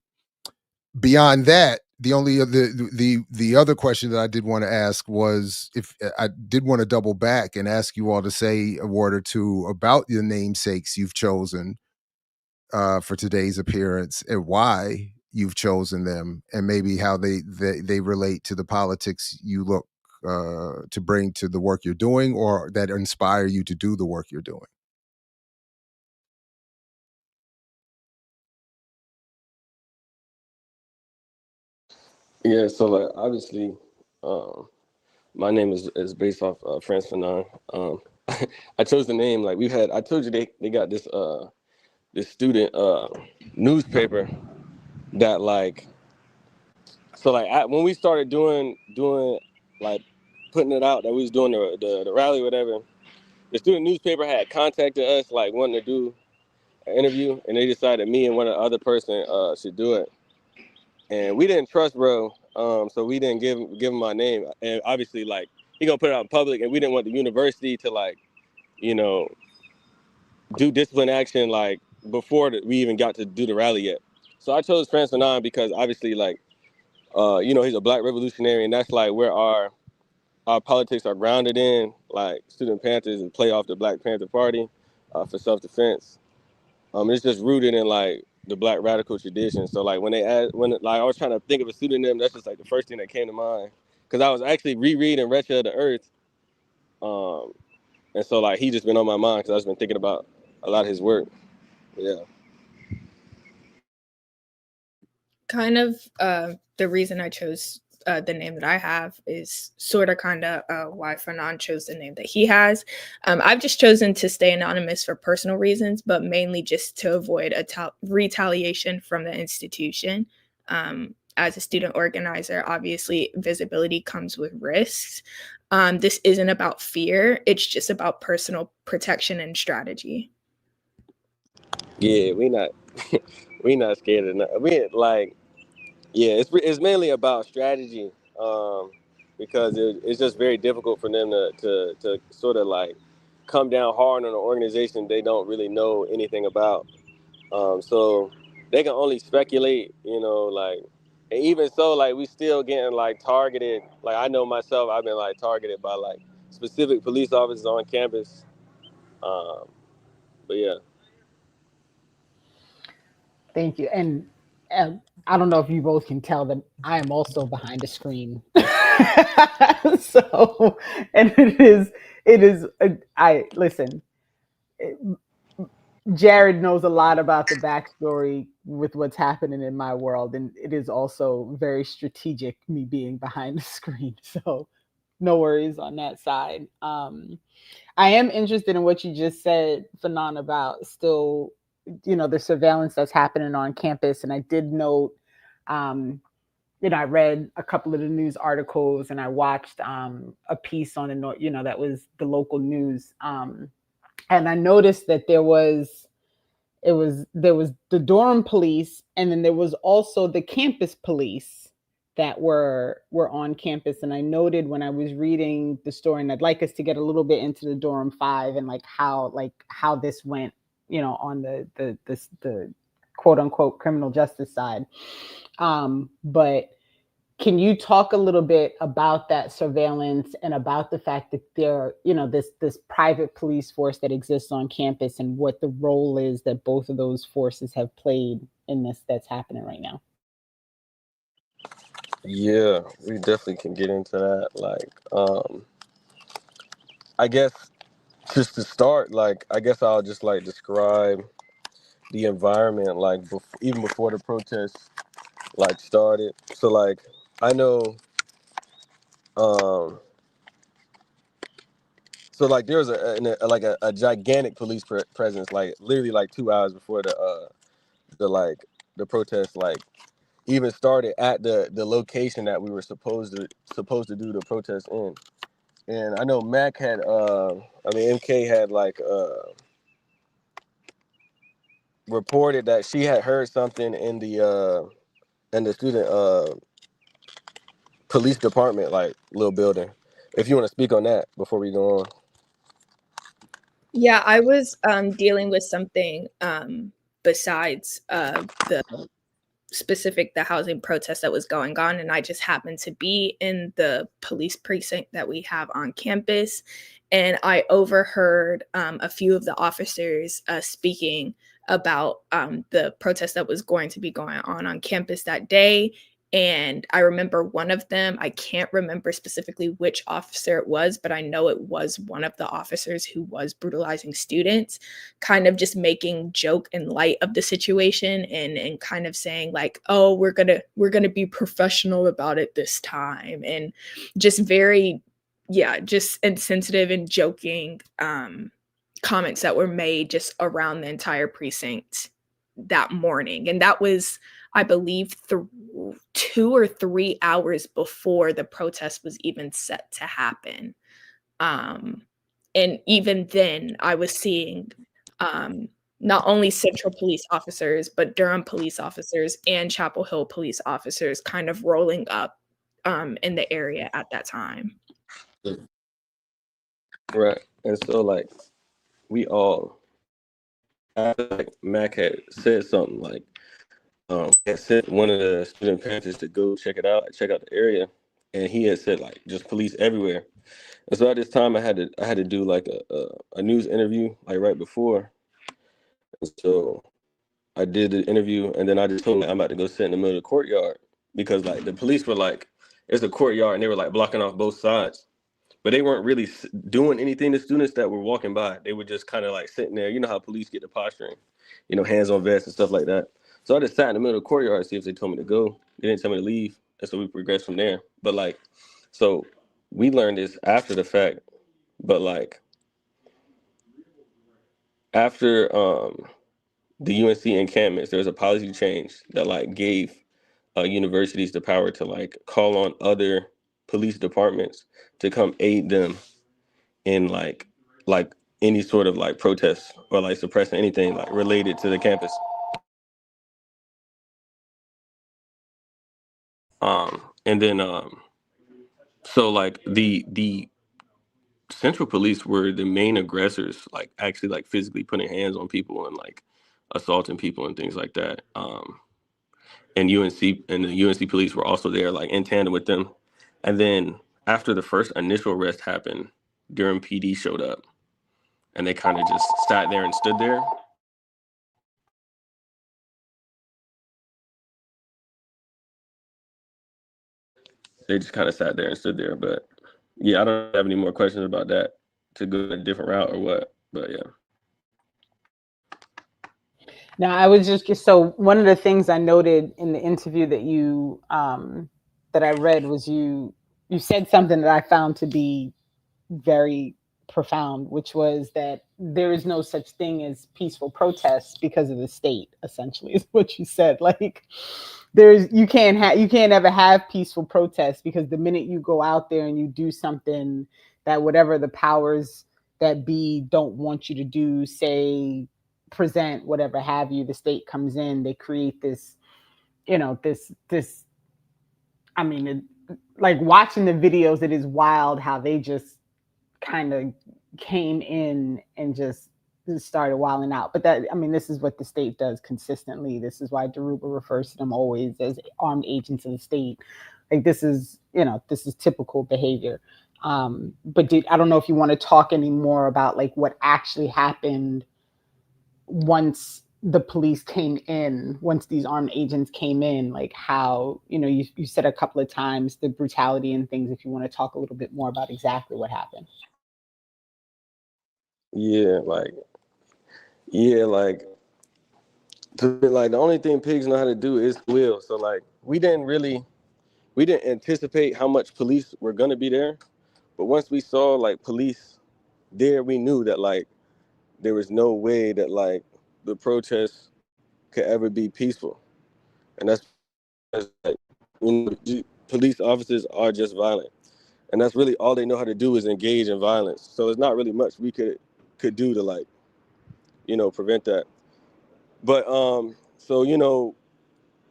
that, the only the other question that I did want to ask was if I did want to double back and ask you all to say a word or two about the namesakes you've chosen for today's appearance and why you've chosen them, and maybe how they relate to the politics you look to bring to the work you're doing, or that inspire you to do the work you're doing. Yeah, so like obviously, my name is based off Frantz Fanon. I chose the name like I told you they got this this student newspaper that like when we started doing like putting it out that we was doing the rally or whatever, the student newspaper had contacted us like wanting to do an interview, and they decided me and one other person should do it, and we didn't trust bro, so we didn't give him my name, and obviously like he gonna put it out in public, and we didn't want the university to like do discipline action like before we even got to do the rally yet. So I chose Frantz Fanon because obviously like he's a black revolutionary, and that's like where our politics are grounded in. Like student Panthers and play off the Black Panther Party for self-defense. It's just rooted in like the black radical tradition. So like when I was trying to think of a pseudonym, that's just like the first thing that came to mind. Because I was actually rereading Wretched of the Earth, and so like he just been on my mind because I've just been thinking about a lot of his work. Yeah. Kind of the reason I chose the name that I have is sort of kind of why Fanon chose the name that he has. I've just chosen to stay anonymous for personal reasons, but mainly just to avoid retaliation from the institution. As a student organizer, obviously visibility comes with risks. This isn't about fear. It's just about personal protection and strategy. Yeah, we not we not scared of nothing. We like it's mainly about strategy, because it's just very difficult for them to sort of like come down hard on an organization they don't really know anything about. So they can only speculate, like, and even so, like we still getting like targeted. Like I know myself, I've been like targeted by like specific police officers on campus. Um, but yeah. Thank you. And I don't know if you both can tell that I am also behind a screen. So, and I listen, Jared knows a lot about the backstory with what's happening in my world. And it is also very strategic, me being behind the screen. So no worries on that side. I am interested in what you just said, Fanon, about still, the surveillance that's happening on campus. And I did note, I read a couple of the news articles, and I watched a piece on that was the local news. And I noticed that there was the dorm police, and then there was also the campus police that were on campus. And I noted when I was reading the story, and I'd like us to get a little bit into the dorm 5 and how this went, on the quote unquote criminal justice side. But can you talk a little bit about that surveillance and about the fact that there, this private police force that exists on campus, and what the role is that both of those forces have played in this that's happening right now? Yeah, we definitely can get into that. Like, I guess just to start, like, I guess I'll just like describe the environment, like, even before the protests like started. So like, I know, um, so like there was a gigantic police presence, like literally like 2 hours before the protest like even started at the location that we were supposed to do the protest in. And I know Mac had, MK had like reported that she had heard something in the student police department, like little building. If you want to speak on that before we go on. Yeah, I was dealing with something besides the specific the housing protest that was going on, and I just happened to be in the police precinct that we have on campus, and I overheard a few of the officers speaking about the protest that was going to be going on campus that day. And I remember one of them, I can't remember specifically which officer it was, but I know it was one of the officers who was brutalizing students, kind of just making joke and light of the situation, and kind of saying like, oh, we're gonna be professional about it this time. And just very, just insensitive and joking comments that were made just around the entire precinct that morning. And that was, I believe, 2 or 3 hours before the protest was even set to happen. And even then, I was seeing not only Central police officers, but Durham police officers and Chapel Hill police officers kind of rolling up in the area at that time. Right. And so like we all, after like Mac had said something, like had sent one of the student Panthers to go check out the area, and he had said like just police everywhere. And so at this time I had to do like a news interview like right before. And so I did the interview, and then I just told him I'm about to go sit in the middle of the courtyard, because like the police were like, it's a courtyard, and they were like blocking off both sides. But they weren't really doing anything to students that were walking by. They were just kind of like sitting there. You know how police get the posturing, hands on vests and stuff like that. So I just sat in the middle of the courtyard to see if they told me to go. They didn't tell me to leave. And so we progressed from there. But like, so we learned this after the fact. But like, after the UNC encampments, there was a policy change that like gave universities the power to like call on other police departments to come aid them in like any sort of like protests or like suppressing anything like related to the campus. And then so like the Central Police were the main aggressors, like actually like physically putting hands on people and like assaulting people and things like that. And the UNC police were also there like in tandem with them. And then after the first initial arrest happened, Durham PD showed up, and they kind of just sat there and stood there. They just kind of sat there and stood there. But yeah, I don't have any more questions about that to go a different route or what. But yeah. Now, I was just so one of the things I noted in the interview that you that I read was you said something that I found to be very profound, which was that there is no such thing as peaceful protests because of the state. Essentially, is what you said. Like, you can't ever have peaceful protests, because the minute you go out there and you do something that whatever the powers that be don't want you to do, say, present, whatever have you, the state comes in, they create this, this. I mean, like watching the videos, it is wild how they just kind of came in and just started wilding out. But this is what the state does consistently. This is why Deruba refers to them always as armed agents of the state. Like, this is typical behavior. But I don't know if you want to talk any more about like what actually happened once the police came in, once these armed agents came in, like how, you said a couple of times the brutality and things, if you want to talk a little bit more about exactly what happened. Yeah, like the only thing pigs know how to do is will. So like we didn't anticipate how much police were gonna be there. But once we saw like police there, we knew that like there was no way that like the protests could ever be peaceful. And that's like, police officers are just violent. And that's really all they know how to do is engage in violence. So it's not really much we could do to like, prevent that. But so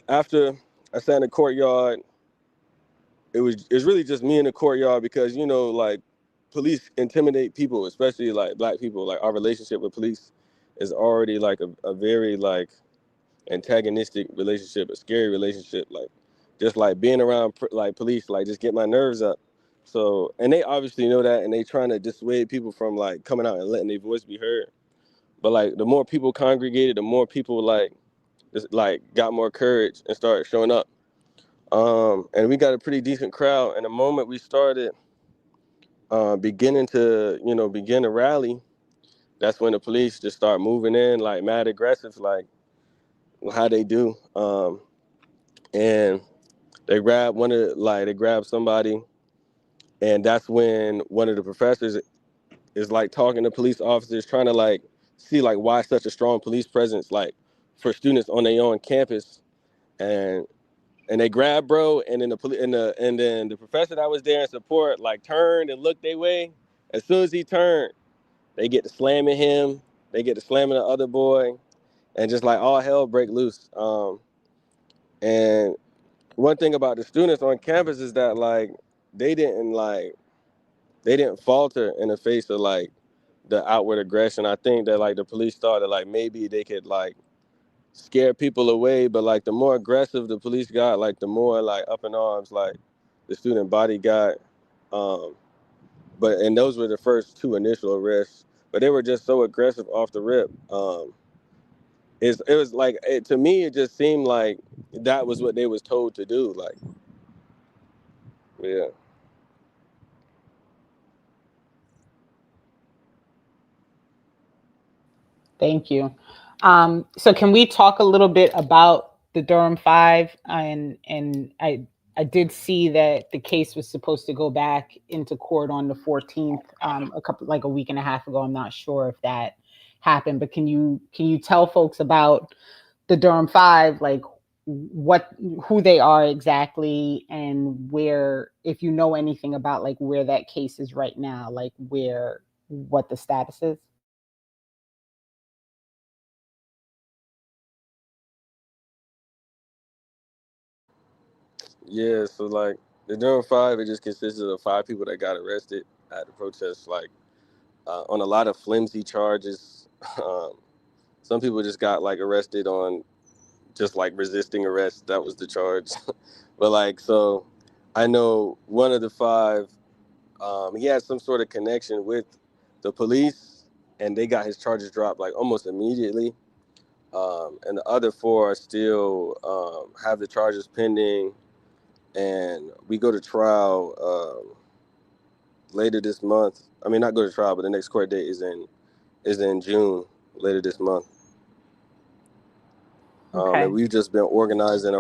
after I sat in the courtyard, it's really just me in the courtyard, because like police intimidate people, especially like Black people. Like our relationship with police is already like a very like antagonistic relationship, a scary relationship, like just like being around like police, like just get my nerves up. So, and they obviously know that, and they trying to dissuade people from like coming out and letting their voice be heard. But like the more people congregated, the more people like just like got more courage and started showing up. And we got a pretty decent crowd. And the moment we started begin to rally, that's when the police just start moving in like mad aggressive, like how they do. And they grab somebody, and that's when one of the professors is like talking to police officers, trying to like see like why such a strong police presence like for students on their own campus. And they grabbed bro, and then the professor that was there in support like turned and looked their way. As soon as he turned, they get to slamming him, they get to slamming the other boy, and just like all hell break loose. And one thing about the students on campus is that like they didn't falter in the face of like the outward aggression. I think that like the police thought that like maybe they could like scare people away, but like the more aggressive the police got, like the more like up in arms like the student body got. And those were the first two initial arrests, but they were just so aggressive off the rip. It was like to me, it just seemed like that was what they was told to do. Like, yeah. Thank you. So can we talk a little bit about the Durham Five? And I did see that the case was supposed to go back into court on the 14th, a week and a half ago. I'm not sure if that happened, but can you tell folks about the Durham Five, like who they are exactly, and where, if you know anything about like where that case is right now, like what the status is? Yeah, so like the Durham Five, it just consisted of 5 people that got arrested at the protest, like on a lot of flimsy charges. Some people just got like arrested on just like resisting arrest. That was the charge. But like, so I know one of the 5, he had some sort of connection with the police, and they got his charges dropped like almost immediately. And the other 4 are still have the charges pending, and we go to trial later this month. I mean, not go to trial, but the next court date is in June, later this month. Okay. And we've just been organizing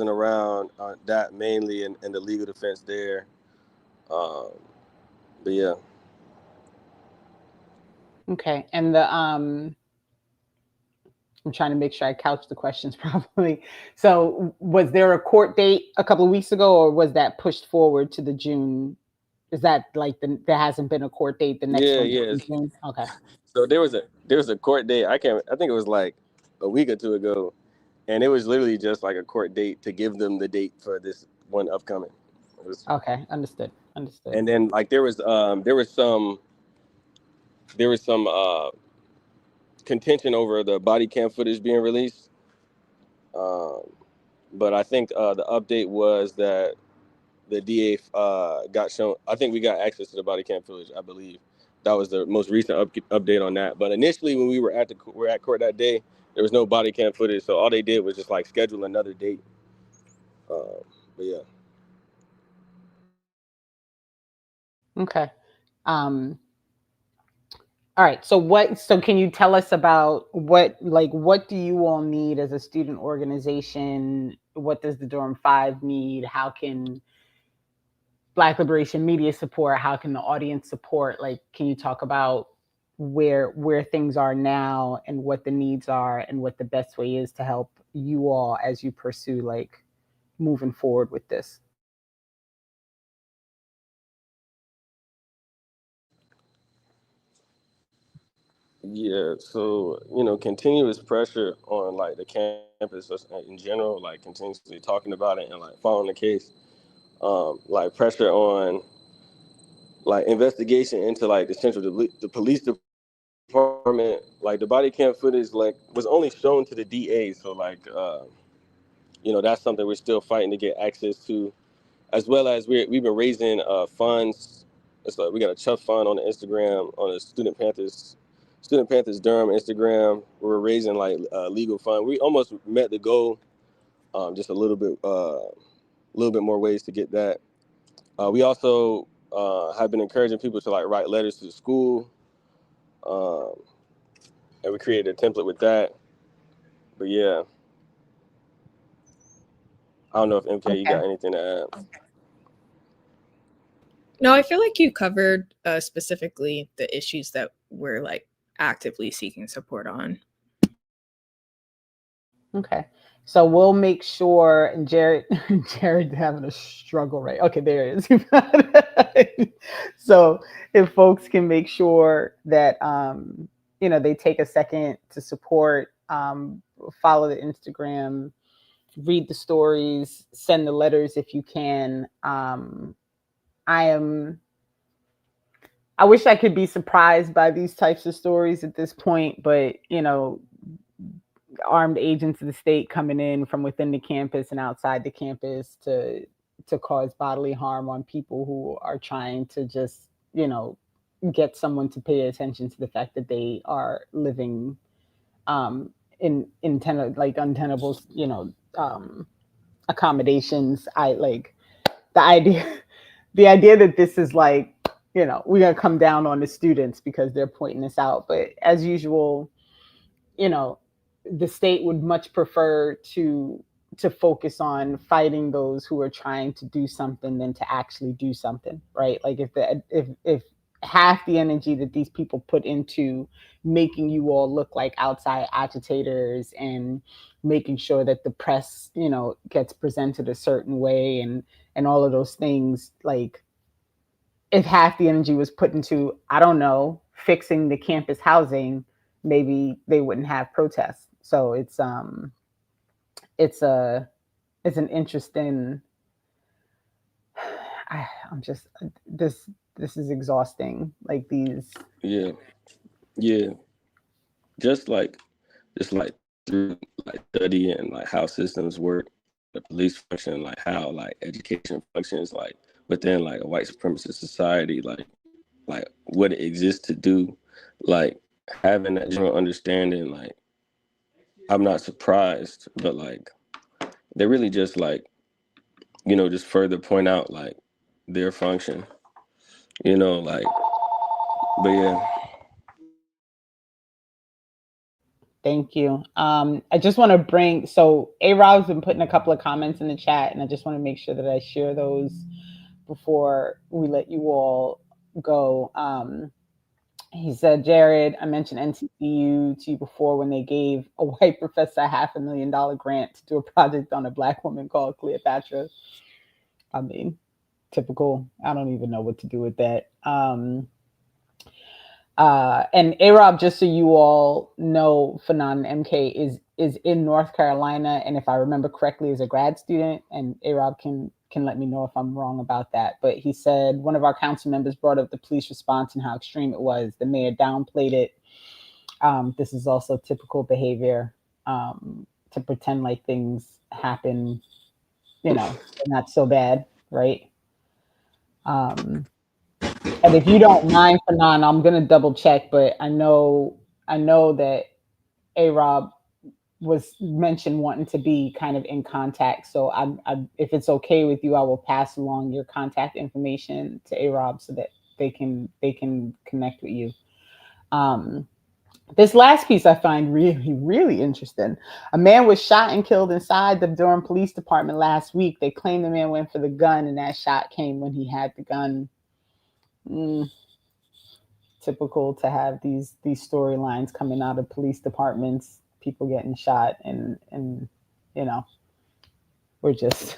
around that mainly, and the legal defense there. But yeah. Okay. And I'm trying to make sure I couch the questions properly. So was there a court date a couple of weeks ago, or was that pushed forward to the June? Is that like there hasn't been a court date? The next one Yeah. in June? Okay. So there was a court date. I think it was like a week or 2 ago, and it was literally just like a court date to give them the date for this one upcoming. Okay, understood. And then like there was some contention over the body cam footage being released. But I think the update was that the DA got shown. I think we got access to the body cam footage, I believe. That was the most recent update on that. But initially, when we were at court that day, there was no body cam footage. So all they did was just like schedule another date. But yeah. Okay. All right. So can you tell us about what do you all need as a student organization? What does the Durham Five need? How can Black Liberation Media support? How can the audience support? Like, can you talk about where things are now and what the needs are and what the best way is to help you all as you pursue like moving forward with this? Yeah, so continuous pressure on like the campus in general, like continuously talking about it and like following the case. Like pressure on like investigation into like the police department, like the body cam footage, like was only shown to the DA. So like, you know, that's something we're still fighting to get access to, as well as we've been raising funds. It's like we got a Chuff fund on the Instagram, on the Student Panthers Durham Instagram. We're raising like legal fund. We almost met the goal, just a little bit more ways to get that. We also have been encouraging people to like write letters to the school, and we created a template with that. But yeah, I don't know if MK, you got anything to add? No, I feel like you covered specifically the issues that we're like actively seeking support on. Okay. So we'll make sure, and Jared's having a struggle, right? Okay, there it is. So if folks can make sure that, you know, they take a second to support, follow the Instagram, read the stories, send the letters if you can. I wish I could be surprised by these types of stories at this point, but, you know, armed agents of the state coming in from within the campus and outside the campus to cause bodily harm on people who are trying to just, you know, get someone to pay attention to the fact that they are living in untenable, you know, accommodations. I like the idea that this is like, you know, we're gonna come down on the students because they're pointing this out. But as usual, you know, the state would much prefer to focus on fighting those who are trying to do something than to actually do something, right? Like if half the energy that these people put into making you all look like outside agitators and making sure that the press, you know, gets presented a certain way and all of those things, like if half the energy was put into, I don't know, fixing the campus housing, maybe they wouldn't have protests. So it's an interesting. I'm just this is exhausting. Like these. Yeah, just like through like study and like how systems work, the police function, like how like education functions, like within like a white supremacist society, like what it exists to do, like having that general understanding, like I'm not surprised, but like they really just like, you know, just further point out like their function, you know, like, but yeah. Thank you. I just want to bring, so A-Rob's been putting a couple of comments in the chat, and I just want to make sure that I share those before we let you all go. He said, Jared, I mentioned NCCU to you before when they gave a white professor a $500,000 grant to do a project on a Black woman called Cleopatra. I mean, typical. I don't even know what to do with that. And A-Rob, just so you all know, Fanon MK is in North Carolina, and if I remember correctly, is a grad student. And A-Rob can let me know if I'm wrong about that. But he said one of our council members brought up the police response and how extreme it was. The mayor downplayed it. This is also typical behavior, to pretend like things happen, you know, not so bad, right? And if you don't mind, Fanon, I'm gonna double check, but I know that A-Rob was mentioned wanting to be kind of in contact. So I if it's okay with you, I will pass along your contact information to A-Rob so that they can connect with you. This last piece I find really, really interesting. A man was shot and killed inside the Durham Police Department last week. They claim the man went for the gun, and that shot came when he had the gun. Typical to have these storylines coming out of police departments, people getting shot, and you know, we're just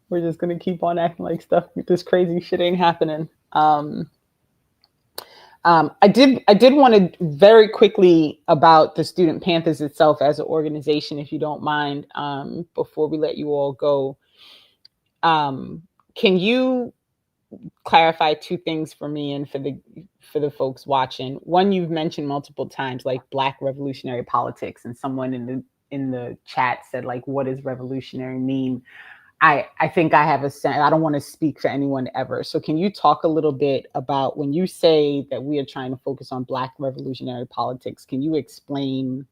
we're just gonna keep on acting like stuff, this crazy shit ain't happening. I did want to very quickly about the Student Panthers itself as an organization, if you don't mind, before we let you all go. Can you clarify two things for me and for the folks watching. One, you've mentioned multiple times like Black revolutionary politics, and someone in the chat said like, what does revolutionary mean? I think I have a sense. I don't want to speak for anyone ever. So can you talk a little bit about when you say that we are trying to focus on Black revolutionary politics? Can you explain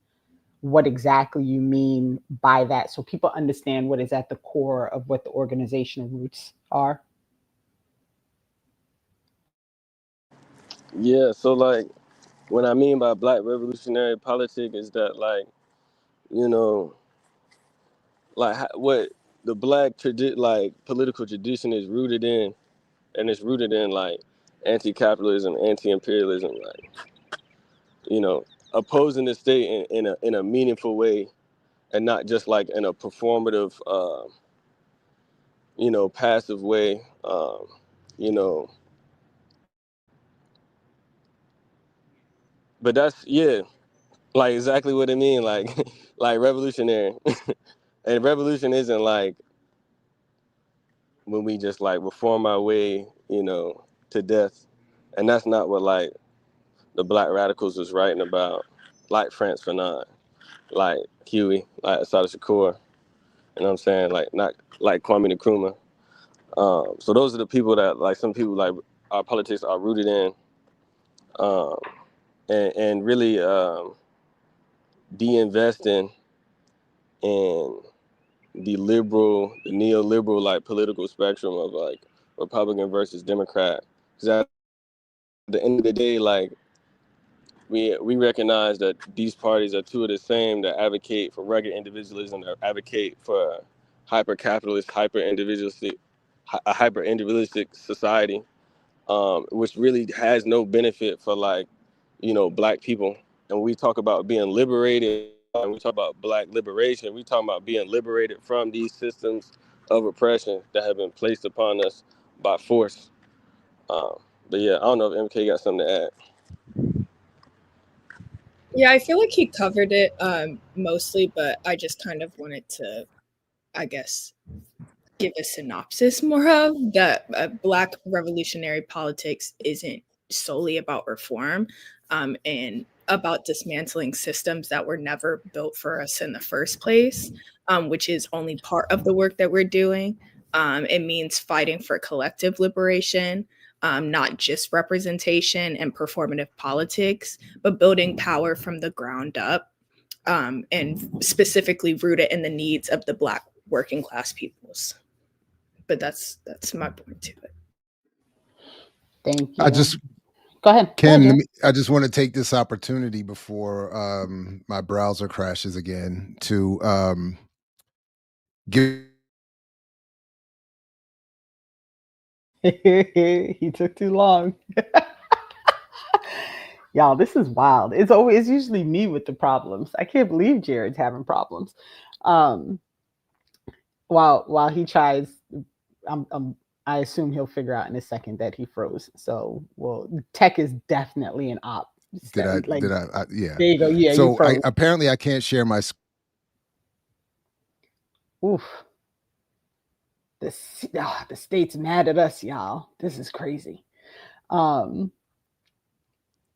what exactly you mean by that so people understand what is at the core of what the organizational roots are? Yeah, so like what I mean by Black revolutionary politics is that like, you know, like what the Black like political tradition is rooted in, and it's rooted in like anti-capitalism, anti-imperialism, like, you know, opposing the state in a meaningful way, and not just like in a performative, you know, passive way, you know. But that's, yeah, like exactly what I mean, like like revolutionary. And revolution isn't like when we just like reform our way, you know, to death. And that's not what like the Black radicals was writing about, like Frantz Fanon, like Huey, like Assata Shakur. You know what I'm saying? Like not like Kwame Nkrumah. So those are the people that like some people like our politics are rooted in, um, and really de-investing in the neoliberal like political spectrum of like Republican versus Democrat. Because at the end of the day, like we recognize that these parties are two of the same that advocate for rugged individualism, that advocate for hyper-capitalist, hyper-individualistic society, which really has no benefit for like, you know, Black people. And we talk about being liberated, and we talk about Black liberation, we talk about being liberated from these systems of oppression that have been placed upon us by force. Um, but yeah, I don't know if MK got something to add. Yeah, I feel like he covered it mostly, but I just kind of wanted to, I guess, give a synopsis more of that. Black revolutionary politics isn't solely about reform and about dismantling systems that were never built for us in the first place, which is only part of the work that we're doing. It means fighting for collective liberation, not just representation and performative politics, but building power from the ground up, and specifically rooted in the needs of the Black working class peoples. But that's my point to it. Thank you. I just Go ahead. Ken, I just want to take this opportunity before my browser crashes again to give. He took too long. Y'all, this is wild. It's usually me with the problems. I can't believe Jared's having problems. While he tries, I assume he'll figure out in a second that he froze. So, well, tech is definitely an op. Yeah. There you go. Yeah, so you froze. apparently I can't share my. Oof. The state's mad at us, y'all. This is crazy.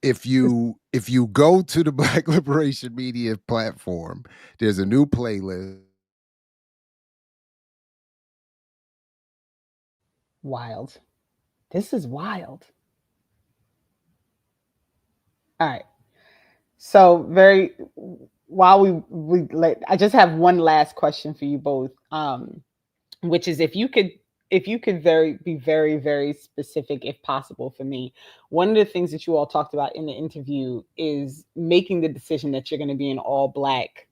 If you go to the Black Liberation Media platform, there's a new playlist. Wild. This is wild. All right. So while I just have one last question for you both, which is if you could be very, very specific, if possible, for me. One of the things that you all talked about in the interview is making the decision that you're going to be an all Black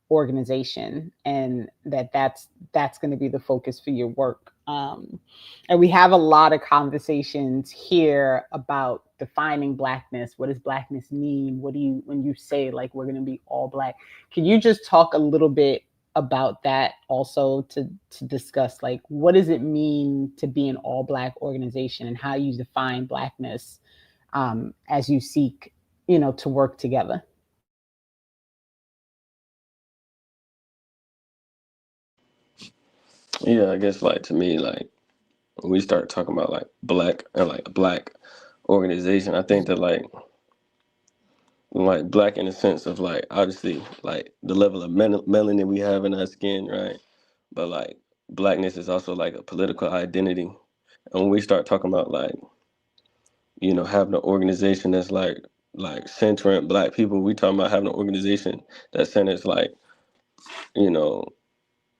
organization, and that's going to be the focus for your work. And we have a lot of conversations here about defining Blackness. What does Blackness mean? When you say like we're going to be all Black? Can you just talk a little bit about that also to discuss like what does it mean to be an all Black organization and how you define Blackness as you seek, to work together? Yeah, I guess like to me, like when we start talking about like black and like a black organization, I think that like black in the sense of like obviously like the level of melanin we have in our skin, right? But like blackness is also like a political identity. And when we start talking about like, you know, having an organization that's like centering black people, we talking about having an organization that centers like, you know,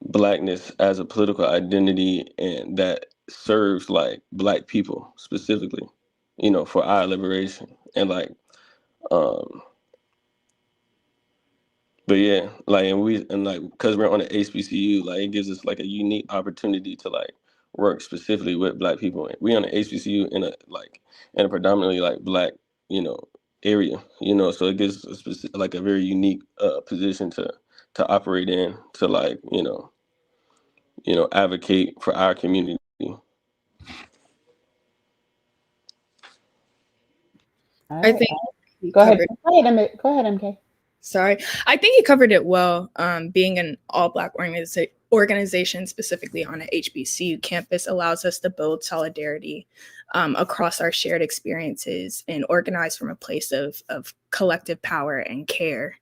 blackness as a political identity and that serves like black people specifically, you know, for our liberation. And like um but yeah, like and like because we're on the HBCU, like it gives us like a unique opportunity to like work specifically with black people. We on the HBCU in a predominantly like black, you know, area, you know, so it gives us like a very unique position to operate in to like, you know, advocate for our community. I think he Go ahead. covered. Go ahead, MK. Sorry, I think he covered it well. Being an all-black organization, specifically on an HBCU campus, allows us to build solidarity across our shared experiences and organize from a place of collective power and care.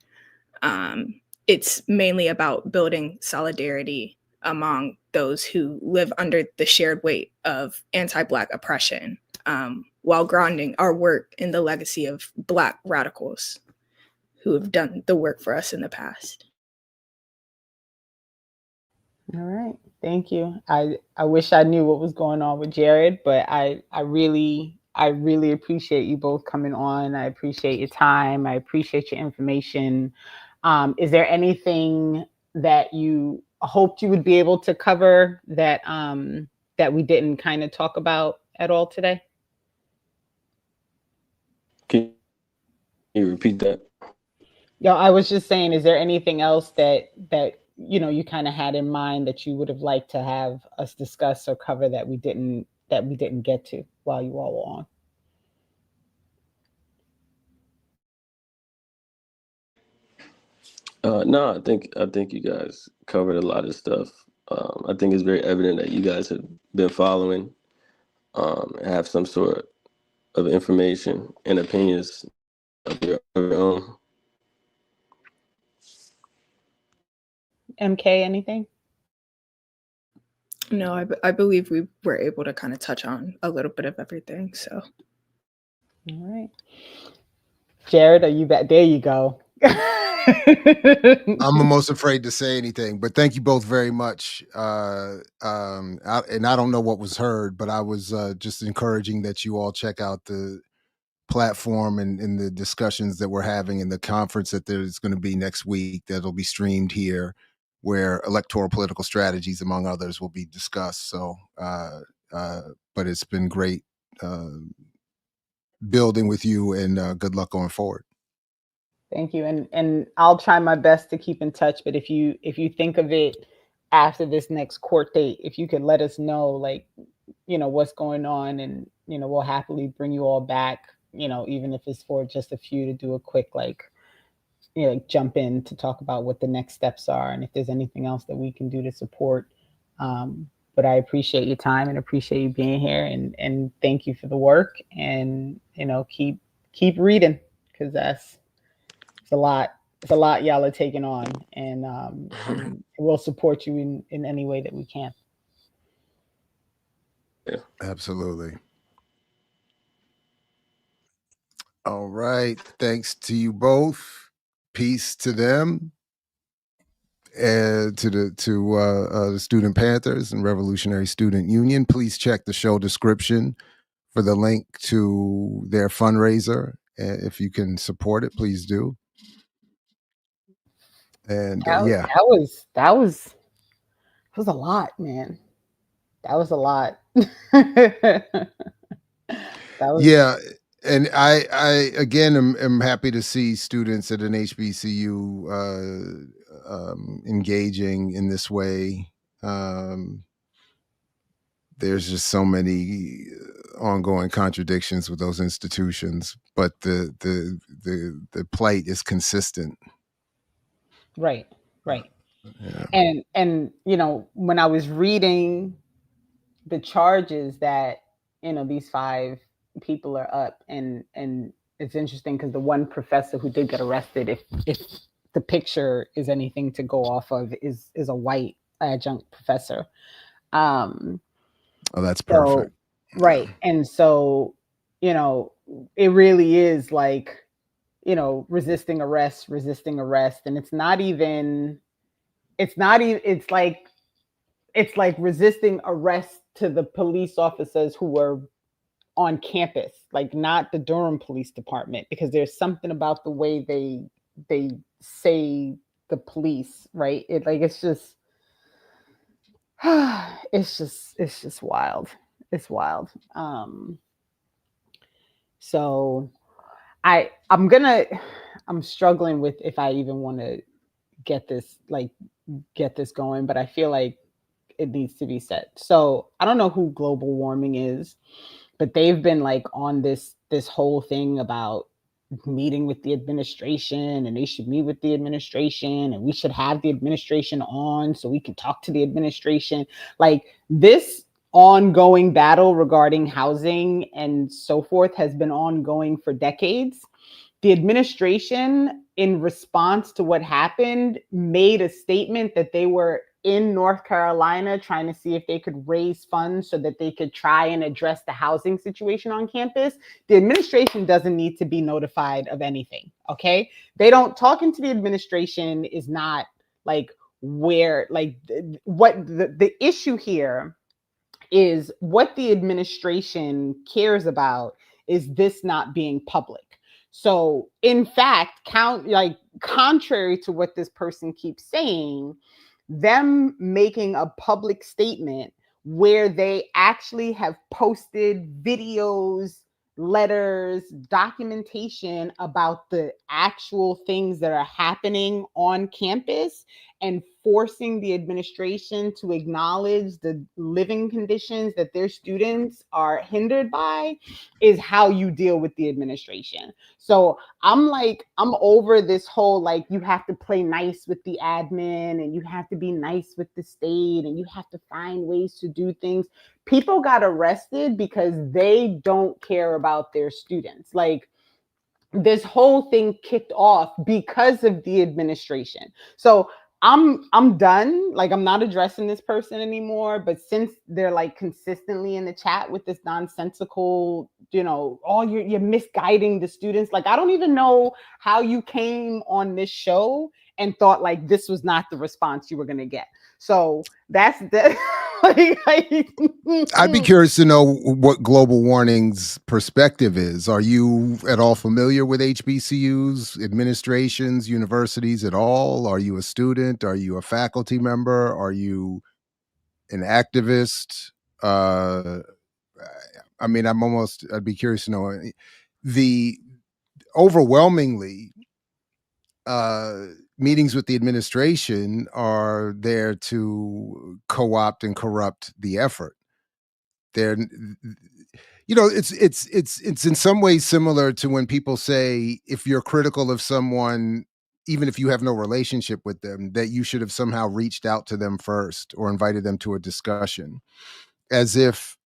It's mainly about building solidarity among those who live under the shared weight of anti-Black oppression, while grounding our work in the legacy of Black radicals who have done the work for us in the past. All right. Thank you. I wish I knew what was going on with Jared, but I really appreciate you both coming on. I appreciate your time. I appreciate your information. Is there anything that you hoped you would be able to cover that that we didn't kind of talk about at all today? Can you repeat that? Yeah, I was just saying, is there anything else that you know you kind of had in mind that you would have liked to have us discuss or cover that we didn't get to while you all were on? No, I think you guys covered a lot of stuff. I think it's very evident that you guys have been following and have some sort of information and opinions of your own. MK, anything? No, I believe we were able to kind of touch on a little bit of everything. So, All right. Jared, are you back? There you go. I'm almost afraid to say anything, but thank you both very much. And I don't know what was heard, but I was just encouraging that you all check out the platform and the discussions that we're having in the conference that there's going to be next week that'll be streamed here, where electoral political strategies, among others, will be discussed. So, but it's been great building with you, and good luck going forward. Thank you, and I'll try my best to keep in touch. But if you think of it after this next court date, if you could let us know, like, you know, what's going on, and you know, we'll happily bring you all back. You know, even if it's for just a few to do a quick, like, you know, like jump in to talk about what the next steps are and if there's anything else that we can do to support. But I appreciate your time and appreciate you being here, and thank you for the work, and you know, keep reading, because it's a lot y'all are taking on, and we'll support you in any way that we can. Yeah, absolutely. All right. Thanks to you both. Peace to them, and to the Student Panthers and Revolutionary Student Union. Please check the show description for the link to their fundraiser. If you can support it, please do. And yeah, that was a lot, man. That was a lot. That was, yeah. And I again am happy to see students at an HBCU engaging in this way. There's just so many ongoing contradictions with those institutions, but the plight is consistent. right. Yeah. And you know, when I was reading the charges that, these 5 people are up, and it's interesting because the one professor who did get arrested, if the picture is anything to go off of, is a white adjunct professor. Oh, that's So, perfect. right. And so, it really is like, resisting arrest, and it's like resisting arrest to the police officers who were on campus, like not the Durham Police Department, because there's something about the way they say the police, right? It's just it's just wild. It's wild. So I'm struggling with if I even want to get this going, but I feel like it needs to be said. So I don't know who global warming is, but they've been like on this whole thing about meeting with the administration, and they should meet with the administration, and we should have the administration on so we can talk to the administration. Like, this ongoing battle regarding housing and so forth has been ongoing for decades. The administration, in response to what happened, made a statement that they were in North Carolina trying to see if they could raise funds so that they could try and address the housing situation on campus. The administration doesn't need to be notified of anything, okay? Talking to the administration is not like where, like, what the issue here is. What the administration cares about is this not being public. So, in fact, contrary to what this person keeps saying, them making a public statement where they actually have posted videos, letters, documentation about the actual things that are happening on campus, and forcing the administration to acknowledge the living conditions that their students are hindered by, is how you deal with the administration. So I'm over this whole, like, you have to play nice with the admin, and you have to be nice with the state, and you have to find ways to do things. People got arrested because they don't care about their students. Like, this whole thing kicked off because of the administration. So I'm done. Like, I'm not addressing this person anymore. But since they're like consistently in the chat with this nonsensical, you're misguiding the students. Like, I don't even know how you came on this show and thought like this was not the response you were gonna get. So that's that. I'd be curious to know what global warming's perspective is. Are you at all familiar with HBCUs, administrations, universities at all? Are you a student? Are you a faculty member? Are you an activist? I mean, I'd be curious to know. The overwhelmingly, meetings with the administration are there to co-opt and corrupt the effort. They're, it's in some ways similar to when people say, if you're critical of someone, even if you have no relationship with them, that you should have somehow reached out to them first or invited them to a discussion, as if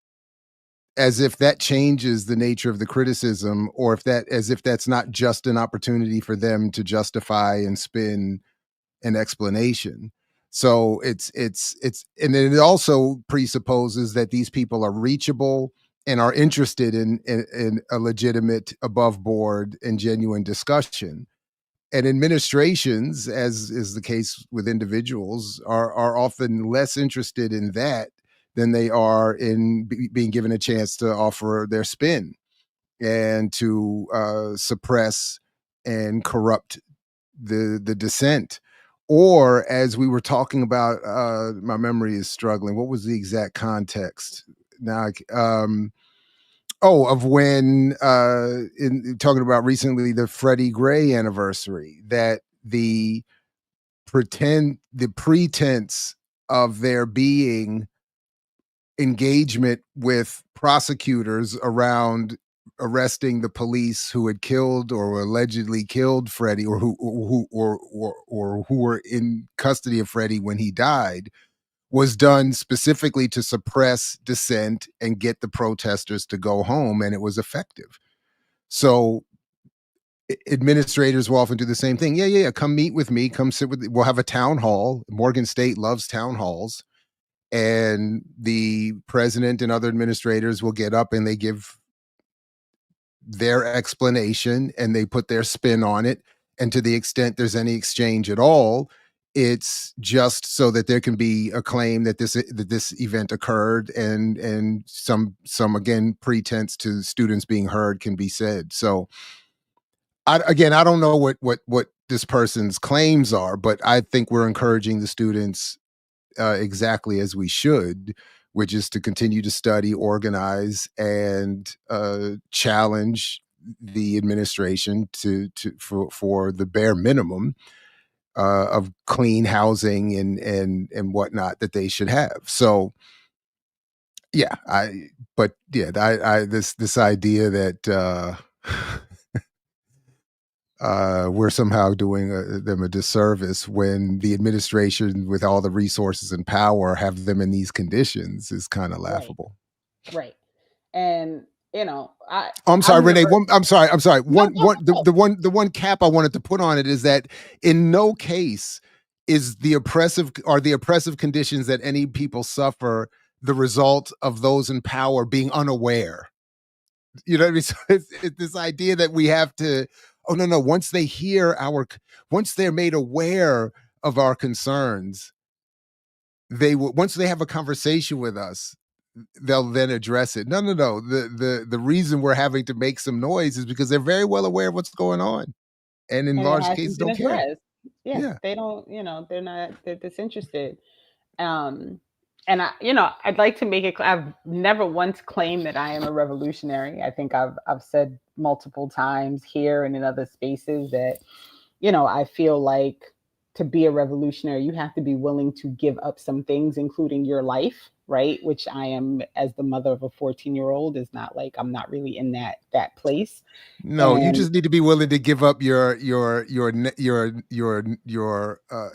that changes the nature of the criticism, or as if that's not just an opportunity for them to justify and spin an explanation. So and it also presupposes that these people are reachable and are interested in a legitimate, above board and genuine discussion. And administrations, as is the case with individuals, are often less interested in that than they are in being given a chance to offer their spin and to suppress and corrupt the dissent. Or, as we were talking about, my memory is struggling. What was the exact context? Now, of when in talking about recently the Freddie Gray anniversary, that the pretense of there being engagement with prosecutors around arresting the police who had killed or allegedly killed Freddie, or who were in custody of Freddie when he died, was done specifically to suppress dissent and get the protesters to go home, and it was effective. So administrators will often do the same thing. Yeah. Come meet with me. Come sit with. We'll have a town hall. Morgan State loves town halls, and the president and other administrators will get up and they give their explanation and they put their spin on it. And to the extent there's any exchange at all, it's just so that there can be a claim that this event occurred, and some again pretense to students being heard can be said. So I don't know what this person's claims are, but I think we're encouraging the students exactly as we should, which is to continue to study, organize, and challenge the administration for the bare minimum of clean housing and whatnot that they should have. So yeah, this idea that we're somehow doing them a disservice when the administration, with all the resources and power, have them in these conditions is kind of laughable. Right. And I'm sorry, Renee. I'm sorry. The one cap I wanted to put on it is that in no case is the oppressive conditions that any people suffer the result of those in power being unaware. You know what I mean? So it's this idea that we have to. Oh no! Once they're made aware of our concerns, once they have a conversation with us, they'll then address it. No. The reason we're having to make some noise is because they're very well aware of what's going on, and in large cases don't care. Yeah, they don't. They're disinterested. And I'd like to make it. I've never once claimed that I am a revolutionary. I think I've said multiple times here and in other spaces that, I feel like to be a revolutionary, you have to be willing to give up some things, including your life, right? Which I am, as the mother of a 14-year-old, is not like, I'm not really in that place. No, you just need to be willing to give up your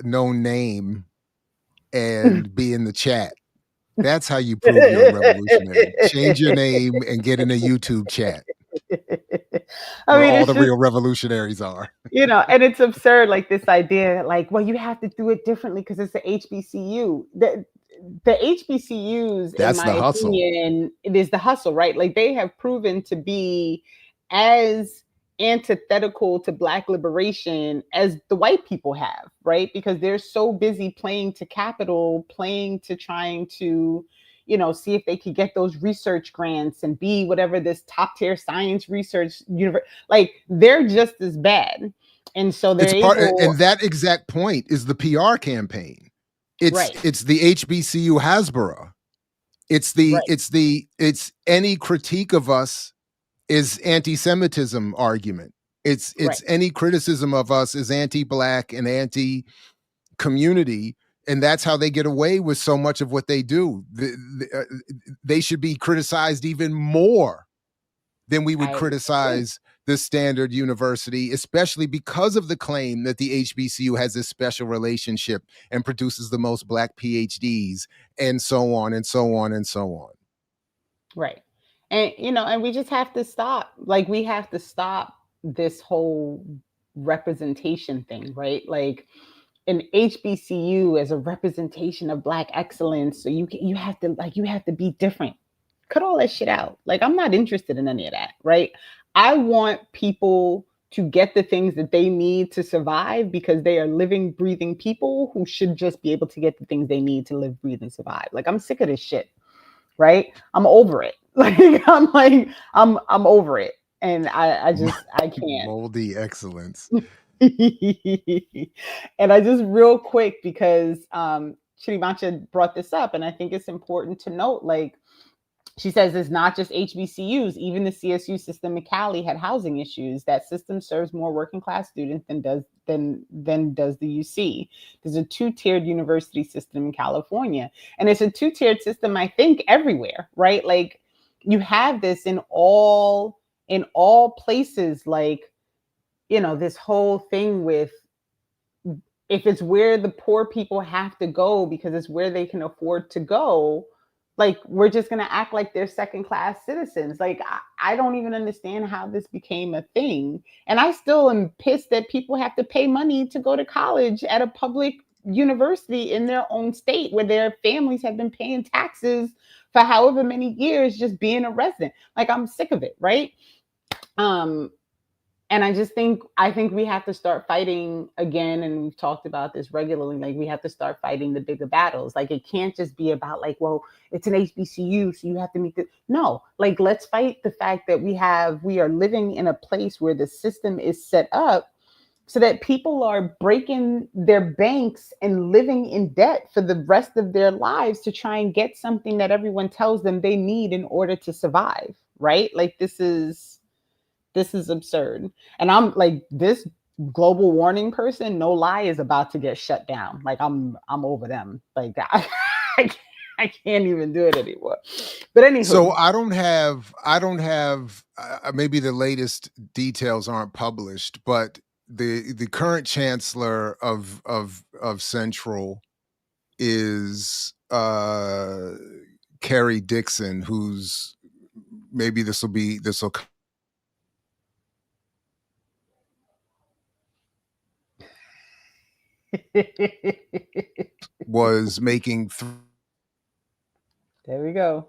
known name and be in the chat. That's how you prove you're a revolutionary. Change your name and get in a YouTube chat. All the real revolutionaries are. And it's absurd, like this idea, like, well, you have to do it differently because it's the HBCU. The HBCUs, in my opinion, it is the hustle, right? Like they have proven to be as antithetical to Black liberation as the white people have, right? Because they're so busy playing to capital, playing to trying to, see if they could get those research grants and be whatever this top tier science research universe. Like they're just as bad. And so and that exact point is the PR campaign. It's the HBCU Hasbara. It's any critique of us is anti-Semitism argument. It's any criticism of us is anti-Black and anti-community, and that's how they get away with so much of what they do. They should be criticized even more than we would criticize the standard university, especially because of the claim that the HBCU has this special relationship and produces the most Black PhDs, and so on and so on and so on. Right. And, and we just have to stop. Like, we have to stop this whole representation thing, right? Like, an HBCU as a representation of Black excellence. So you have to be different. Cut all that shit out. Like, I'm not interested in any of that, right? I want people to get the things that they need to survive because they are living, breathing people who should just be able to get the things they need to live, breathe, and survive. Like, I'm sick of this shit, right? I'm over it. I'm over it. And I can't. Moldy excellence. And I just real quick, because Chirimacha brought this up, and I think it's important to note, like, she says it's not just HBCUs. Even the CSU system in Cali had housing issues. That system serves more working class students than does the UC. There's a two-tiered university system in California, and it's a two-tiered system, I think, everywhere, right? Like, you have this in all places. Like, this whole thing with if it's where the poor people have to go because it's where they can afford to go, like we're just going to act like they're second class citizens. Like I don't even understand how this became a thing. And I still am pissed that people have to pay money to go to college at a public university in their own state where their families have been paying taxes for however many years just being a resident. Like I'm sick of it, right? And I think we have to start fighting again, and we've talked about this regularly. Like we have to start fighting the bigger battles. Like it can't just be about like, well, it's an HBCU, so you have to meet the no. Like let's fight the fact that we are living in a place where the system is set up so that people are breaking their banks and living in debt for the rest of their lives to try and get something that everyone tells them they need in order to survive. Right? Like this is absurd. And I'm like, this global warming person, no lie, is about to get shut down. Like I'm over them. Like I can't even do it anymore. But anyway, so I don't have maybe the latest details aren't published, but the current chancellor of Central is Carrie Dixon, who's maybe this will was making there we go.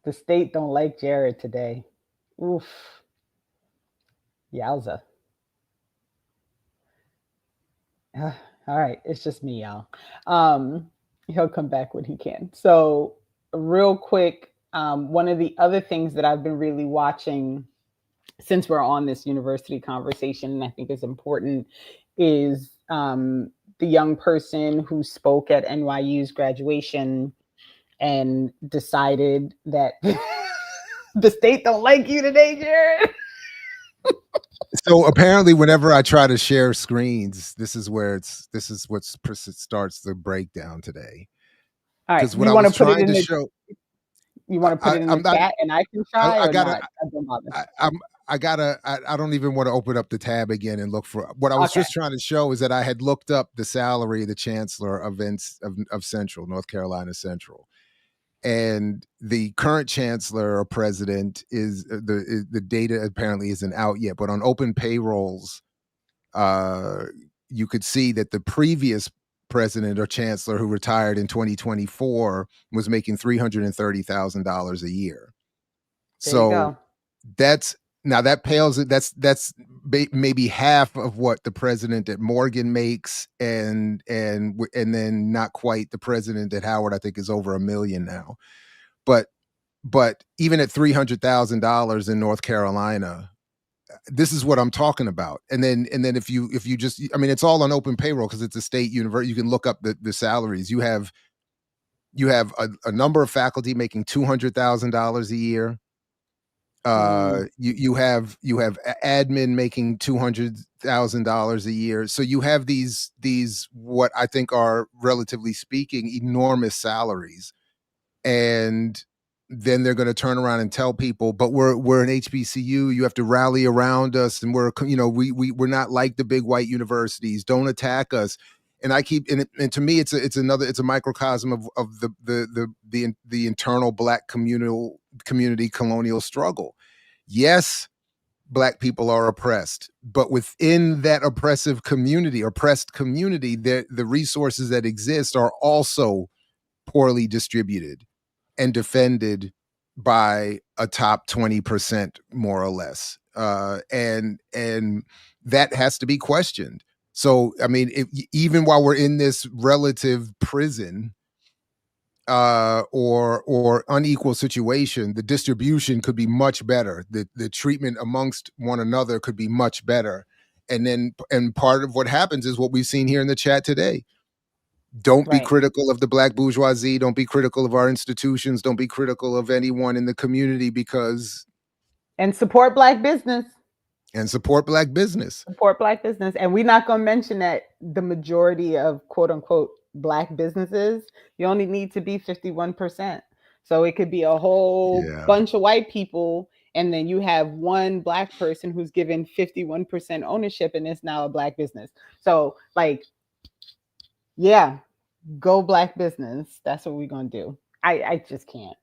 The state don't like Jared today. Oof. Yowza. All right, it's just me, y'all. He'll come back when he can. So real quick, one of the other things that I've been really watching since we're on this university conversation, and I think is important, is the young person who spoke at NYU's graduation and decided that the state don't like you today, Jared. So apparently, whenever I try to share screens, this is what starts the breakdown today. All right, because what I was trying to show. You want to put it in the chat, and I can try, or not? I don't even want to open up the tab again and look for what I was just trying to show is that I had looked up the salary of the chancellor of Central, North Carolina Central. And the current chancellor or president is the data apparently isn't out yet, but on open payrolls, you could see that the previous president or chancellor who retired in 2024 was making $330,000 a year. So that pales. That's maybe half of what the president at Morgan makes, and then not quite the president at Howard. I think is over $1 million now, but even at $300,000 in North Carolina, this is what I'm talking about. And then if you just, I mean, it's all on open payroll because it's a state university. You can look up the salaries. You have a number of faculty making $200,000 a year. You have admin making $200,000 a year. So you have these what I think are, relatively speaking, enormous salaries, and then they're going to turn around and tell people, but we're an HBCU. You have to rally around us, and we're we're not like the big white universities. Don't attack us. And I keep and to me it's a microcosm of the internal Black community colonial struggle. Yes, Black people are oppressed, but within that oppressed community, the resources that exist are also poorly distributed and defended by a top 20%, more or less. And that has to be questioned. So, I mean, even while we're in this relative prison or unequal situation, the distribution could be much better. The treatment amongst one another could be much better. And part of what happens is what we've seen here in the chat today. Don't be critical of the Black bourgeoisie. Don't be critical of our institutions. Don't be critical of anyone in the community and support Black business. And support Black business. Support Black business. And we're not going to mention that the majority of quote unquote Black businesses, you only need to be 51%. So it could be a whole bunch of white people, and then you have one Black person who's given 51% ownership, and it's now a Black business. So like, Yeah, go Black business. That's what we're gonna do. I just can't.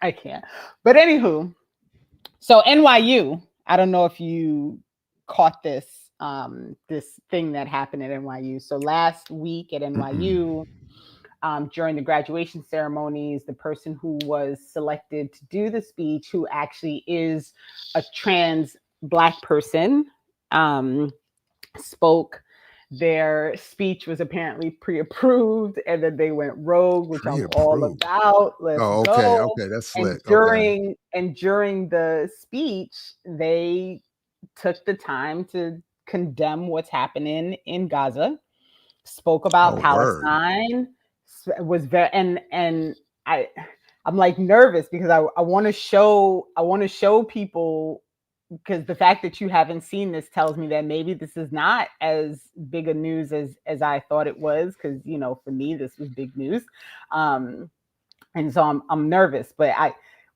I can't. But anywho, so NYU. I don't know if you caught this thing that happened at NYU. So last week at NYU, during the graduation ceremonies, the person who was selected to do the speech, who actually is a trans Black person, spoke. Their speech was apparently pre-approved, and then they went rogue, which I'm all Pre-approved. about. Let's Oh, okay, go. okay, that's And slick. Okay. during the speech, they took the time to condemn what's happening in Gaza, spoke about Oh, word. Palestine, was very and I'm like nervous because I want to show people, because the fact that you haven't seen this tells me that maybe this is not as big a news as I thought it was, because for me this was big news. And so I'm nervous, but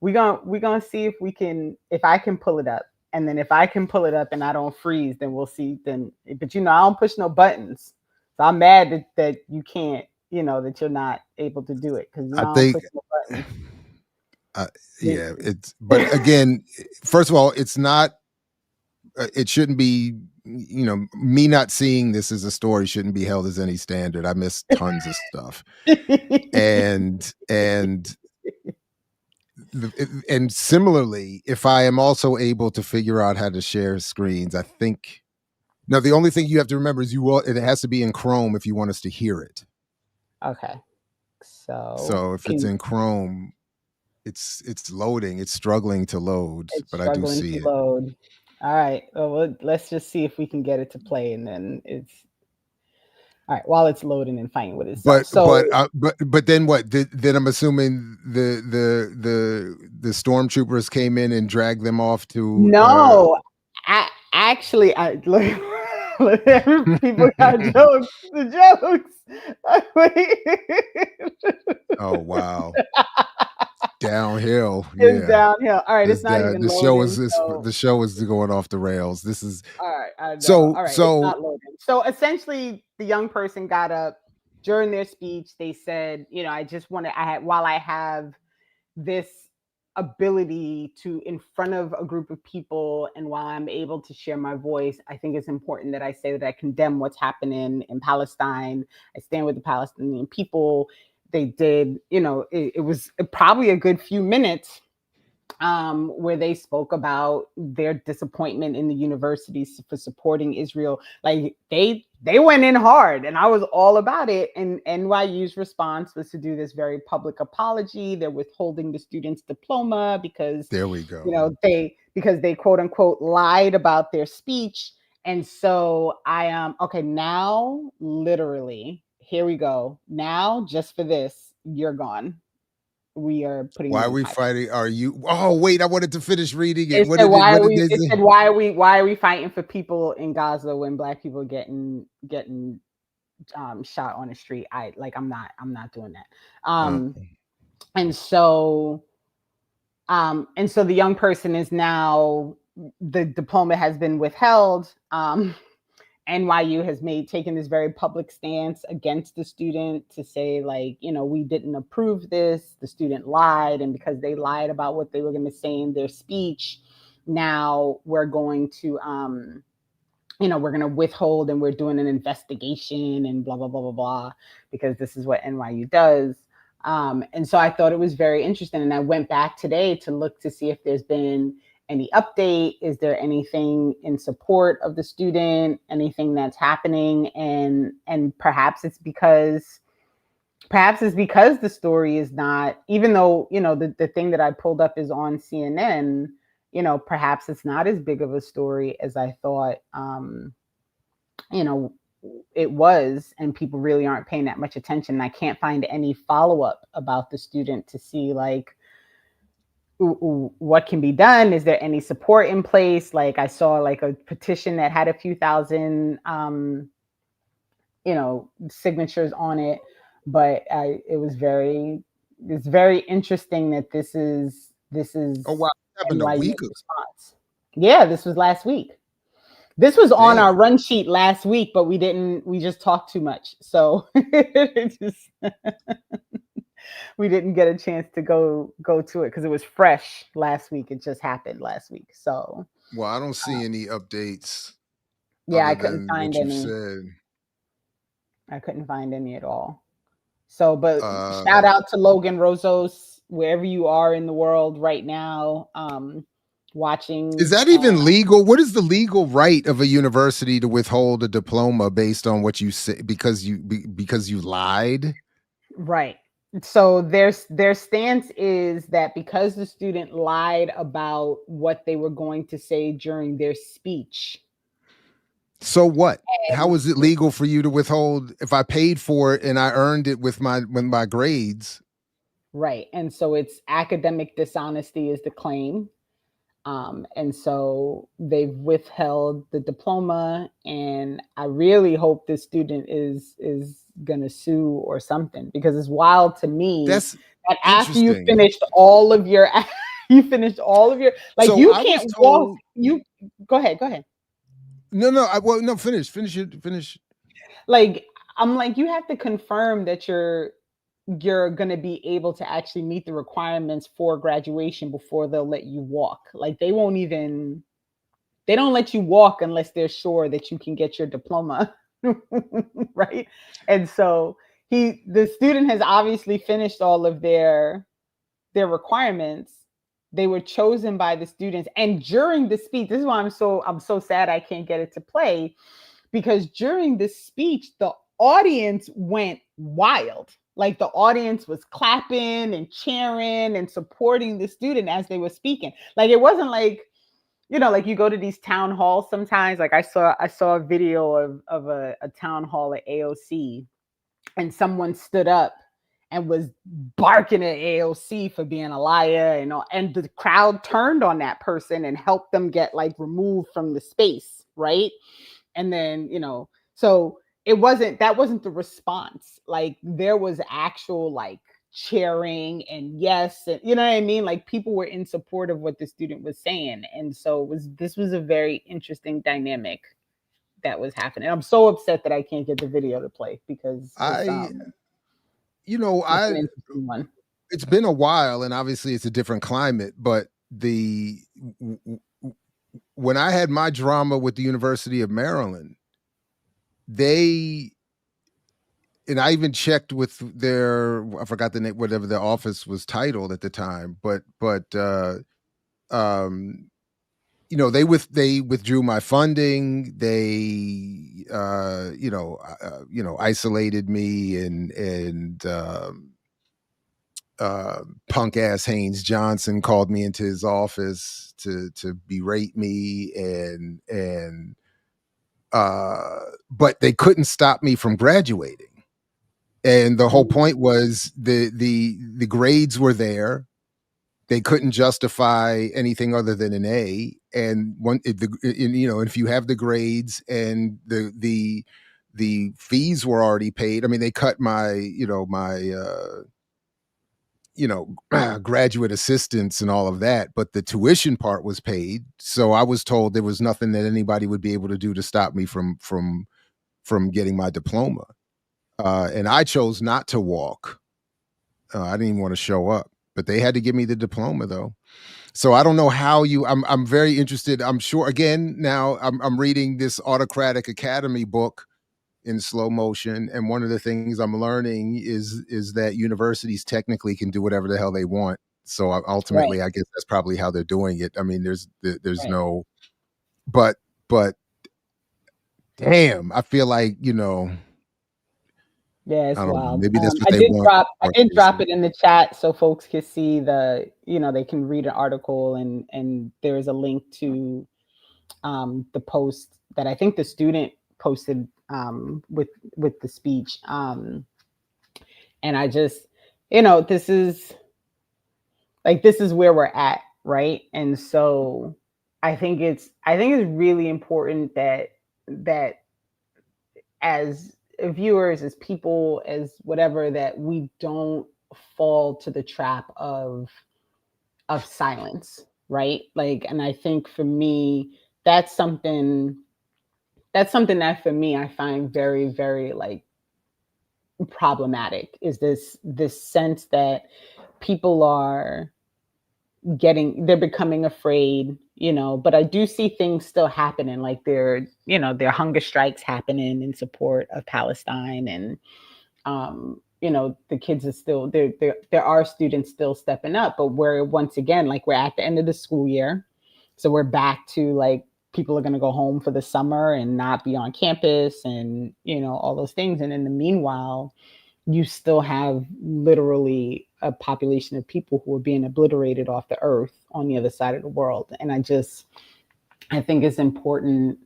we're gonna see if I can pull it up. And then if I can pull it up and I don't freeze, then we'll see. But I don't push no buttons. So I'm mad that you can't, that you're not able to do it, because I I don't think, push no buttons. yeah, but again, first of all, it's not, it shouldn't be, me not seeing this as a story shouldn't be held as any standard. I missed tons of stuff. And similarly, if I am also able to figure out how to share screens, I think, now the only thing you have to remember is it has to be in Chrome if you want us to hear it. Okay. So if it's in Chrome, it's loading, it's struggling to load, but I do see it. Load. All right. Well, let's just see if we can get it to play, and then it's all right while it's loading and finding what it's. But then what? Then I'm assuming the stormtroopers came in and dragged them off to. No, actually, look, people got jokes. The jokes. Oh wow. Downhill. It's Yeah. downhill. All right, it's not even the loading. show is the show is going off the rails. This is all right. I know. So all right, so it's not loading. So essentially, the young person got up during their speech. They said, while I have this ability to in front of a group of people, and while I'm able to share my voice, I think it's important that I say that I condemn what's happening in Palestine. I stand with the Palestinian people. They did, it was probably a good few minutes where they spoke about their disappointment in the universities for supporting Israel. Like they went in hard, and I was all about it. And NYU's response was to do this very public apology. They're withholding the students' diploma because there we go. Because they quote unquote lied about their speech. And so I am okay now. Literally, here we go. Now, just for this, you're gone. We are putting. Why are we fighting? Are you? Oh wait, I wanted to finish reading it. It said, why are we fighting for people in Gaza when Black people getting shot on the street? I'm not doing that. And so the young person is now, the diploma has been withheld. NYU has taken this very public stance against the student to say, we didn't approve this. The student lied, and because they lied about what they were going to say in their speech, now we're going to, we're going to withhold, and we're doing an investigation and blah, blah, blah, blah, blah, because this is what NYU does. And so I thought it was very interesting. And I went back today to look to see if there's been any update. Is there anything in support of the student, anything that's happening? And perhaps it's because the story is not, even though, the thing that I pulled up is on CNN, perhaps it's not as big of a story as I thought, it was, and people really aren't paying that much attention. I can't find any follow-up about the student to see what can be done. Is there any support in place? I saw a petition that had a few thousand signatures on it, but it's very interesting that this is Oh wow, happened a week ago. response. Yeah, this was last week. This was on Damn. our run sheet last week, but we just talked too much. So we didn't get a chance to go to it because it was fresh last week. It just happened last week. So Well, I don't see any updates yeah, other I couldn't than find what you've any. said. I couldn't find any at all. So, but shout Uh, out to Logan Rozos, wherever you are in the world right now, watching. Is that even legal? What is the legal right of a university to withhold a diploma based on what you say because you lied? Right. So their stance is that because the student lied about what they were going to say during their speech. So what? How is it legal for you to withhold if I paid for it and I earned it with my grades? Right. And so it's academic dishonesty is the claim. And so they've withheld the diploma, and I really hope this student is gonna sue or something, because it's wild to me That's that after you interesting. finished all of your like So you I can't was walk. told. You go ahead. No. Finish. Like I'm like, you have to confirm that you're going to be able to actually meet the requirements for graduation before they'll let you walk. Like they don't let you walk unless they're sure that you can get your diploma. Right. And so the student has obviously finished all of their requirements. They were chosen by the students, and during the speech, this is why I'm so sad I can't get it to play, because during this speech the audience went wild. Like the audience was clapping and cheering and supporting the student as they were speaking. Like it wasn't like, like you go to these town halls sometimes. Like I saw a video of a town hall at AOC, and someone stood up and was barking at AOC for being a liar, and the crowd turned on that person and helped them get like removed from the space, right? And then, so that wasn't the response. Like there was actual like cheering and yes, and you know what I mean? Like people were in support of what the student was saying. And so this was a very interesting dynamic that was happening. I'm so upset that I can't get the video to play because it's an interesting one. It's been a while and obviously it's a different climate, but when I had my drama with the University of Maryland, and I even checked with I forgot the name, whatever the office was titled at the time, but they withdrew my funding. They isolated me, and punk ass Haynes Johnson called me into his office to berate me, but they couldn't stop me from graduating. And the whole point was the grades were there. They couldn't justify anything other than an A. And if you have the grades and the fees were already paid. I mean, they cut my graduate assistance and all of that, but the tuition part was paid. So I was told there was nothing that anybody would be able to do to stop me from getting my diploma. And I chose not to walk. I didn't even want to show up, but they had to give me the diploma though. So I don't know how I'm very interested. I'm sure again, now I'm reading this Autocratic Academy book in slow motion. And one of the things I'm learning is that universities technically can do whatever the hell they want. So ultimately, right. I guess that's probably how they're doing it. I mean, there's right. No, but damn, I feel like, yeah, it's wild. Maybe that's what they want. I did drop it in the chat so folks can see they can read an article, and there is a link to the post that I think the student posted with the speech. And I just, this is where we're at, right? And so I think it's really important that as viewers, as people, as whatever, that we don't fall to the trap of silence, right? Like, and I think for me, that's something that's something that for me I find very, very like problematic, is this sense that people are they're becoming afraid, but I do see things still happening, like there are hunger strikes happening in support of Palestine, and the kids are still there are students still stepping up, but we're once again, like, we're at the end of the school year, so we're back to like people are going to go home for the summer and not be on campus, and all those things, and in the meanwhile you still have literally a population of people who are being obliterated off the earth on the other side of the world. And I think it's important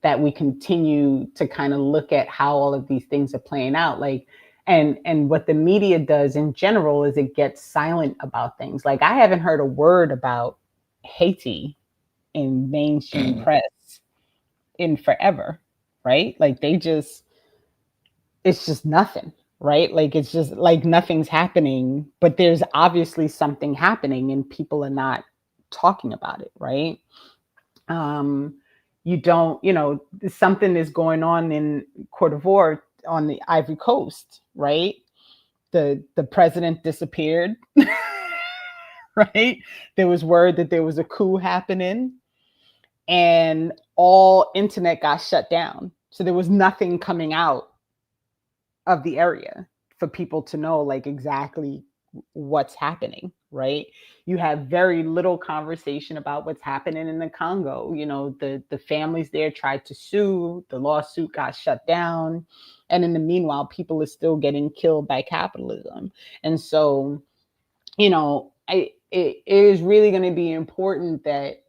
that we continue to kind of look at how all of these things are playing out. Like, and what the media does in general is it gets silent about things. Like, I haven't heard a word about Haiti in mainstream press in forever, right? Like, it's just nothing. Right? Like, it's just like nothing's happening, but there's obviously something happening and people are not talking about it. Right? Something is going on in Cote d'Ivoire on the Ivory Coast, right? The president disappeared, right? There was word that there was a coup happening, and all internet got shut down. So there was nothing coming out of the area for people to know like exactly what's happening, right? You have very little conversation about what's happening in the Congo. The families there tried to sue, the lawsuit got shut down, and in the meanwhile people are still getting killed by capitalism. And so it is really going to be important that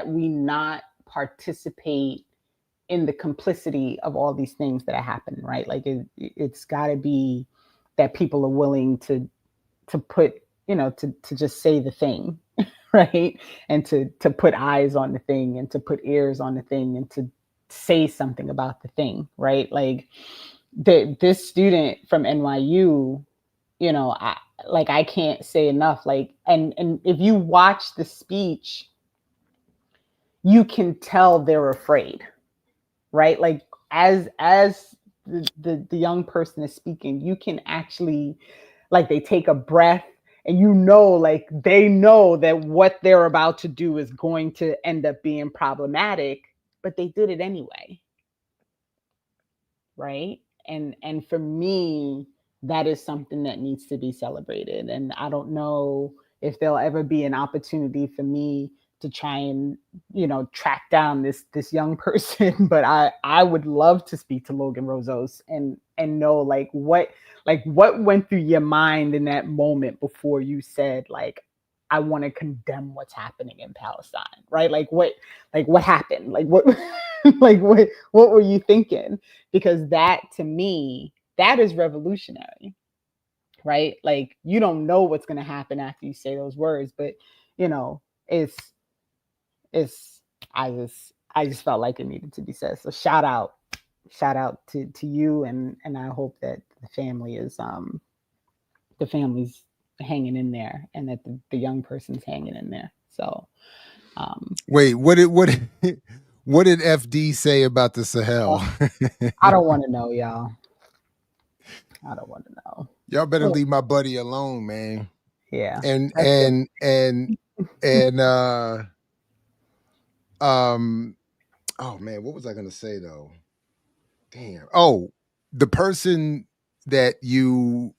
we not participate in the complicity of all these things that are happening, right? Like, it's got to be that people are willing to put, to just say the thing, right? And to put eyes on the thing, and to put ears on the thing, and to say something about the thing, right? Like, this student from NYU, I can't say enough. Like, and if you watch the speech, you can tell they're afraid. Right? Like, as the young person is speaking, you can actually, like, they take a breath, and like, they know that what they're about to do is going to end up being problematic, but they did it anyway. Right? And for me, that is something that needs to be celebrated. And I don't know if there'll ever be an opportunity for me to try and track down this young person, but I would love to speak to Logan Rozos and know like what went through your mind in that moment before you said, like, I want to condemn what's happening in Palestine, right? Like what happened? Like what like what were you thinking? Because that, to me, that is revolutionary. Right? Like, you don't know what's going to happen after you say those words, but I just felt like it needed to be said. So shout out to you, and I hope that the family's hanging in there, and that the young person's hanging in there. So wait, what did FD say about the Sahel? I don't want to know, y'all. I don't want to know. Y'all better leave my buddy alone, man. Yeah. And oh man, what was I gonna say though? Damn. Oh, the person that you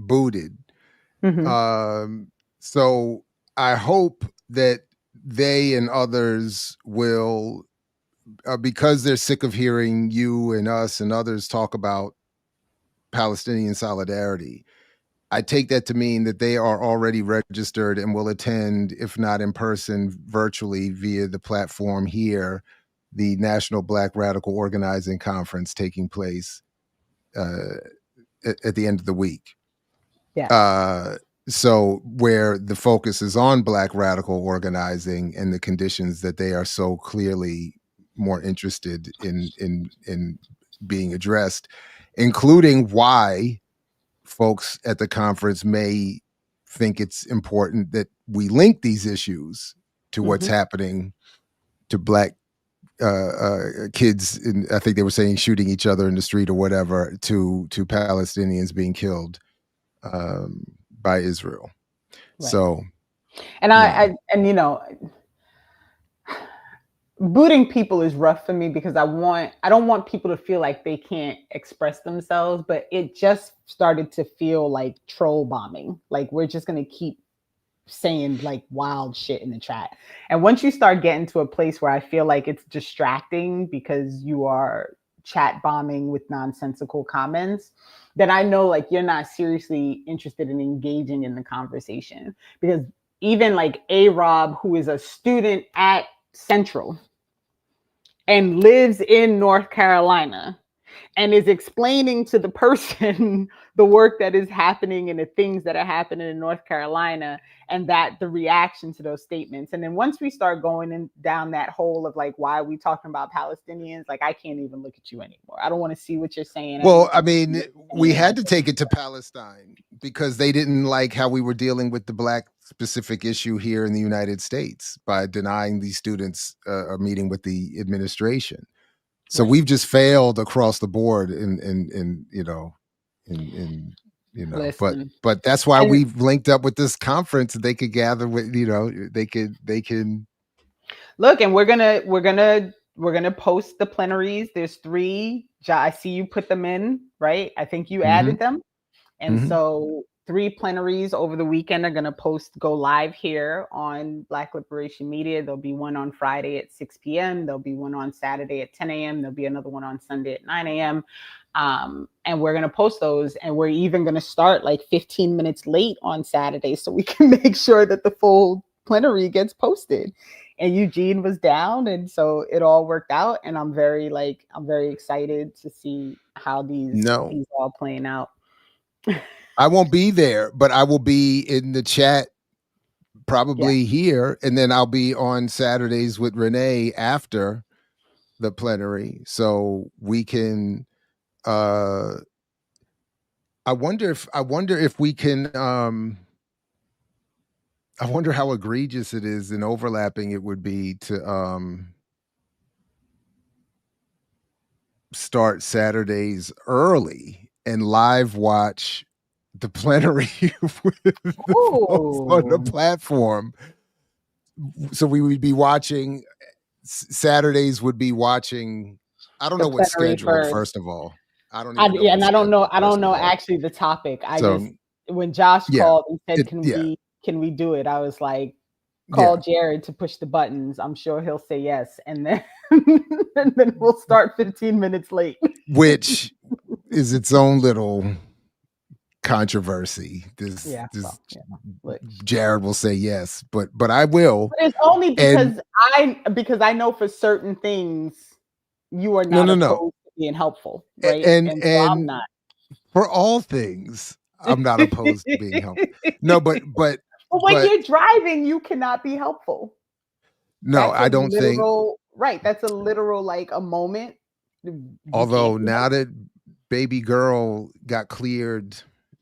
booted. So I hope that they and others will, because they're sick of hearing you and us and others talk about Palestinian solidarity, I take that to mean that they are already registered and will attend, if not in person, virtually via the platform here, the National Black Radical Organizing Conference taking place at the end of the week. Yeah. So where the focus is on Black radical organizing and the conditions that they are so clearly more interested in being addressed, including why folks at the conference may think it's important that we link these issues to what's happening to Black kids, I think they were saying shooting each other in the street or whatever, to Palestinians being killed by Israel. Right. So, and booting people is rough for me because I don't want people to feel like they can't express themselves, but it just started to feel like troll bombing. Like we're just going to keep saying like wild shit in the chat. And once you start getting to a place where I feel like it's distracting because you are chat bombing with nonsensical comments, then I know like you're not seriously interested in engaging in the conversation. Because even like A-Rob, who is a student at Central and lives in North Carolina and is explaining to the person the work that is happening and the things that are happening in North Carolina, and that the reaction to those statements. And then once we start going down that hole of like, why are we talking about Palestinians? Like, I can't even look at you anymore. I don't want to see what you're saying. Well, I mean, we had to take it to Palestine because they didn't like how we were dealing with the Black specific issue here in the United States by denying these students a meeting with the administration. So we've just failed across the board in but that's why we've linked up with this conference. They could gather with, they can look, and we're gonna post the plenaries. There's 3. I see you put them in, right? I think you added them. And so 3 plenaries over the weekend are going to go live here on Black Liberation Media. There'll be one on Friday at 6 p.m. There'll be one on Saturday at 10 a.m. There'll be another one on Sunday at 9 a.m. And we're going to post those. And we're even going to start like 15 minutes late on Saturday so we can make sure that the full plenary gets posted. And Eugene was down. And so it all worked out. And I'm very excited to see how these all playing out. I won't be there, but I will be in the chat probably here. And then I'll be on Saturdays with Renee after the plenary. So we can, I wonder if we can, I wonder how egregious it is and overlapping it would be to start Saturdays early and live watch the plenary with the folks on the platform. So we would be watching, Saturdays would be watching, I don't know what's scheduled, first of all. I don't even know. And I don't know actually the topic. When Josh called and said, can we do it? I was like, call Jared to push the buttons. I'm sure he'll say yes. And then and then we'll start 15 minutes late. Which is its own little controversy. Jared will say yes, but I will. But it's only because I know for certain things you are not opposed to being helpful, right? And so I'm not. For all things, I'm not opposed to being helpful. No, but when you're driving, you cannot be helpful. No, I don't think. Right, that's a literal like a moment. Although now that baby girl got cleared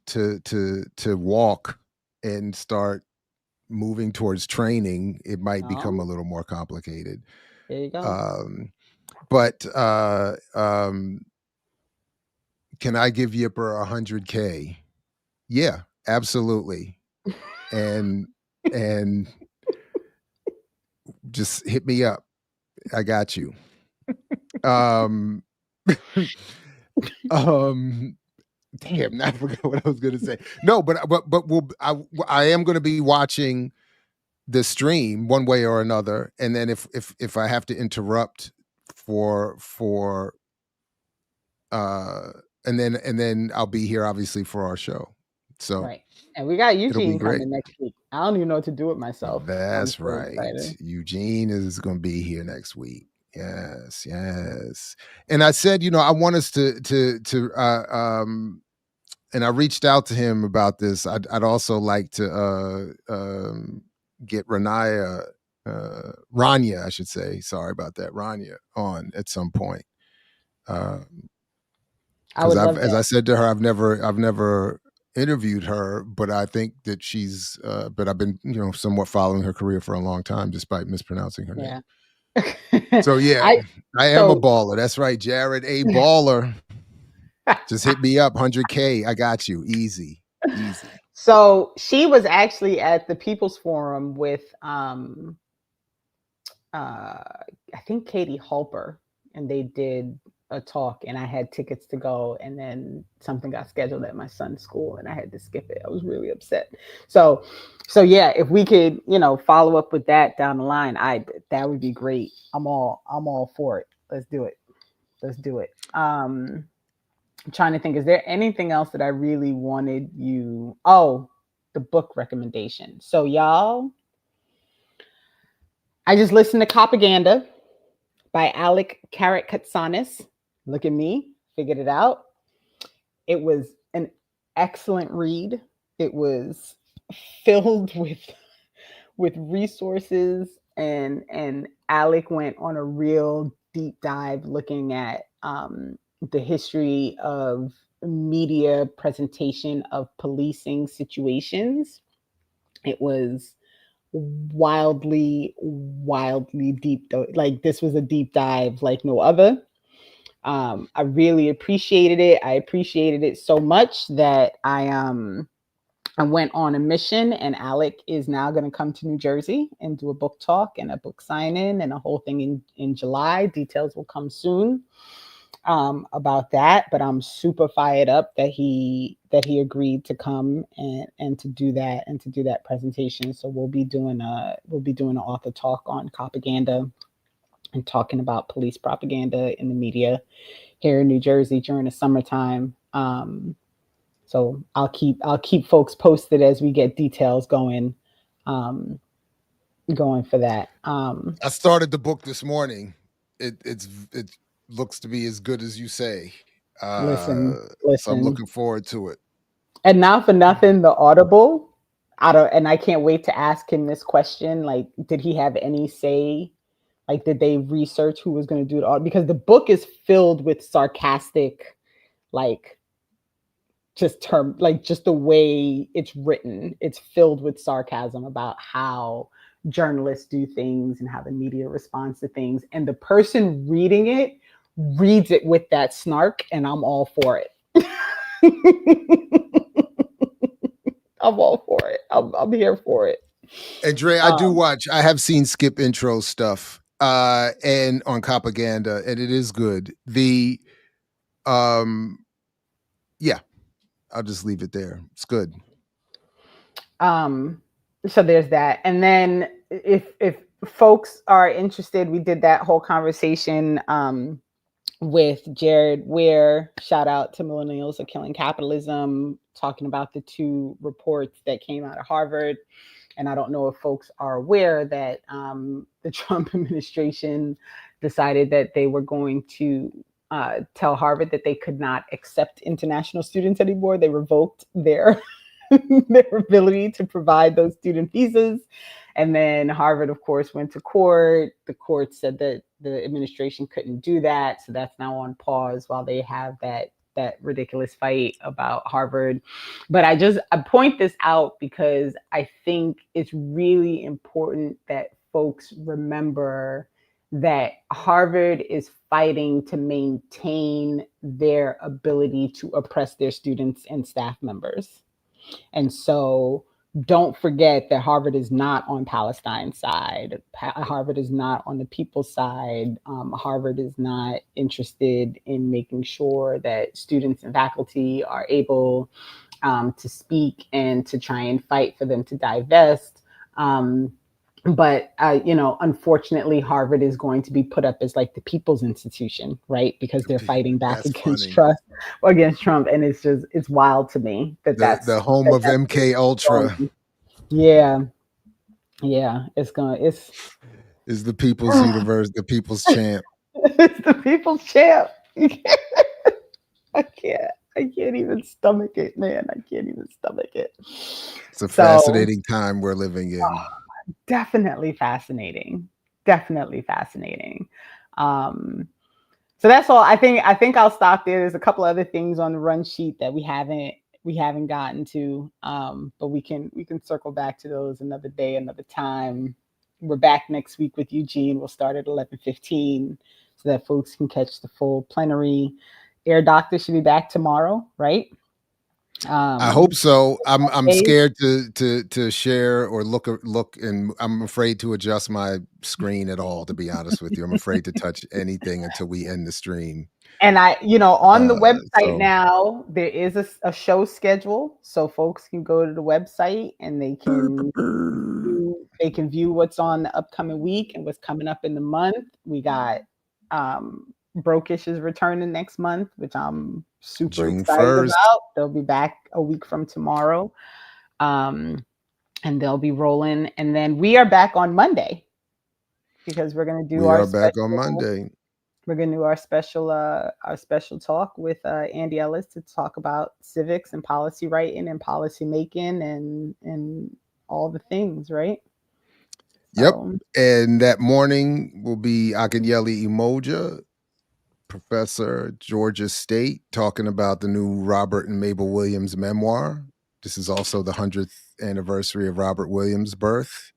to walk and start moving towards training, it might become a little more complicated. There you go. But can I give Yipper 100K? Yeah, absolutely. And just hit me up. I got you. Damn, I forgot what I was gonna say. No, but I am gonna be watching the stream one way or another, and then if I have to interrupt for and then I'll be here obviously for our show. So right. And we got Eugene coming next week. I don't even know what to do with myself. That's right. Excited. Eugene is going to be here next week. Yes. And I said, I want us to and I reached out to him about this. I'd also like to get Rania, I should say. Sorry about that, Rania, on at some point. Because as I said to her, I've never interviewed her, but I think that she's but I've been somewhat following her career for a long time despite mispronouncing her name. So yeah, I am a baller. That's right, Jared, a baller. Just hit me up, 100K. I got you. Easy. So she was actually at the People's Forum with I think Katie Halper, and they did a talk, and I had tickets to go, and then something got scheduled at my son's school and I had to skip it. I was really upset. So yeah, if we could, follow up with that down the line, that would be great. I'm all for it. Let's do it. I'm trying to think, is there anything else that I really wanted you? Oh, the book recommendation. So y'all, I just listened to Propaganda by Alec Karakatsanis. Look at me, figured it out. It was an excellent read. It was filled with resources, and Alec went on a real deep dive looking at the history of media presentation of policing situations. It was wildly deep, though. Like, this was a deep dive like no other. I really appreciated it. I appreciated it so much that I went on a mission, and Alec is now going to come to New Jersey and do a book talk and a book sign-in and a whole thing in July. Details will come soon about that, but I'm super fired up that he agreed to come and to do that presentation. So we'll be doing an author talk on propaganda and talking about police propaganda in the media here in New Jersey during the summertime. So I'll keep folks posted as we get details going for that. I started the book this morning. It looks to be as good as you say. Listen. So I'm looking forward to it. And not for nothing, the Audible, and I can't wait to ask him this question. Like, did he have any say? Like, did they research who was going to do it? Because the book is filled with sarcastic, like, just the way it's written. It's filled with sarcasm about how journalists do things and how the media responds to things. And the person reading it reads it with that snark, and I'm all for it. I'm all for it. I'm here for it. And Dre, I have seen Skip Intro stuff and on Propaganda, and it is good. Yeah, I'll just leave it there. It's good. So there's that. And then if folks are interested, we did that whole conversation with Jared Weir. Shout out to Millennials Are Killing Capitalism, talking about the two reports that came out of Harvard. And I don't know if folks are aware that the Trump administration decided that they were going to tell Harvard that they could not accept international students anymore. They revoked their ability to provide those student visas. And then Harvard, of course, went to court. The court said that the administration couldn't do that. So that's now on pause while they have that ridiculous fight about Harvard. But I point this out because I think it's really important that folks remember that Harvard is fighting to maintain their ability to oppress their students and staff members. And so don't forget that Harvard is not on Palestine's side. Harvard is not on the people's side. Harvard is not interested in making sure that students and faculty are able to speak and to try and fight for them to divest. But unfortunately, Harvard is going to be put up as like the people's institution, right? Because they're fighting back against Trump, and it's wild to me that's the home of MK Ultra. Yeah, it's is the people's universe, the people's champ. It's the people's champ. I can't even stomach it, man. I can't even stomach it. It's a fascinating time we're living in. Definitely fascinating. So that's all. I think I'll stop there. There's a couple other things on the run sheet that we haven't gotten to, but we can circle back to those another day, another time. we're back next week with Eugene. We'll start at 11:15 so that folks can catch the full plenary. Air Doctor should be back tomorrow, right? I hope so. I'm scared to share or look, and I'm afraid to adjust my screen at all, to be honest with you. I'm afraid to touch anything until we end the stream. And on the website now, there is a show schedule, so folks can go to the website and they can view what's on the upcoming week and what's coming up in the month. We got Brokish is returning next month, which I'm super June excited 1st. about. They'll be back a week from tomorrow, and they'll be rolling. And then we are back on Monday because we're going to do on Monday. We're going to do our special talk with Andy Ellis to talk about civics and policy writing and policy making and all the things, right? Yep. And that morning will be Akinyele Umoja, professor, Georgia State, talking about the new Robert and Mabel Williams memoir. This is also the 100th anniversary of Robert Williams' birth.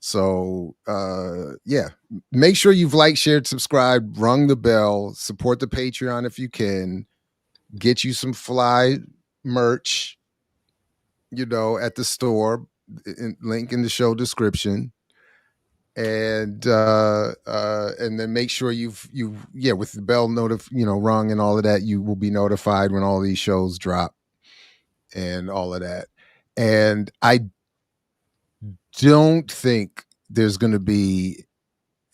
So, yeah, make sure you've liked, shared, subscribed, rung the bell, support the Patreon if you can, get you some fly merch, at the store, link in the show description. And then make sure you've with the bell rung and all of that, you will be notified when all these shows drop and all of that. And I don't think there's going to be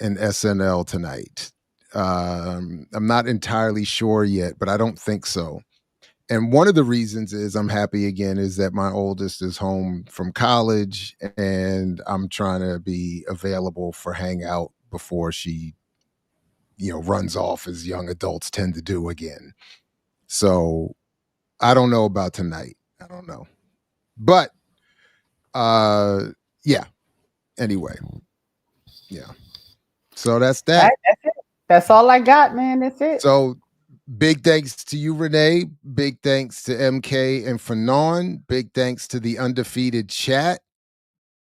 an SNL tonight. I'm not entirely sure yet, but I don't think so. And one of the reasons is I'm happy again is that my oldest is home from college and I'm trying to be available for hangout before she, runs off as young adults tend to do again. So I don't know about tonight. I don't know. But yeah. Anyway. Yeah. So that's that. That's it. That's all I got, man. That's it. So big thanks to you, Renee. Big thanks to MK and Fanon. Big thanks to the undefeated chat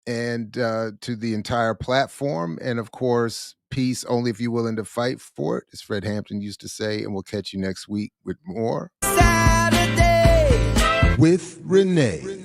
and to the entire platform. And of course, peace only if you're willing to fight for it, as Fred Hampton used to say. And we'll catch you next week with more Saturday with Renee.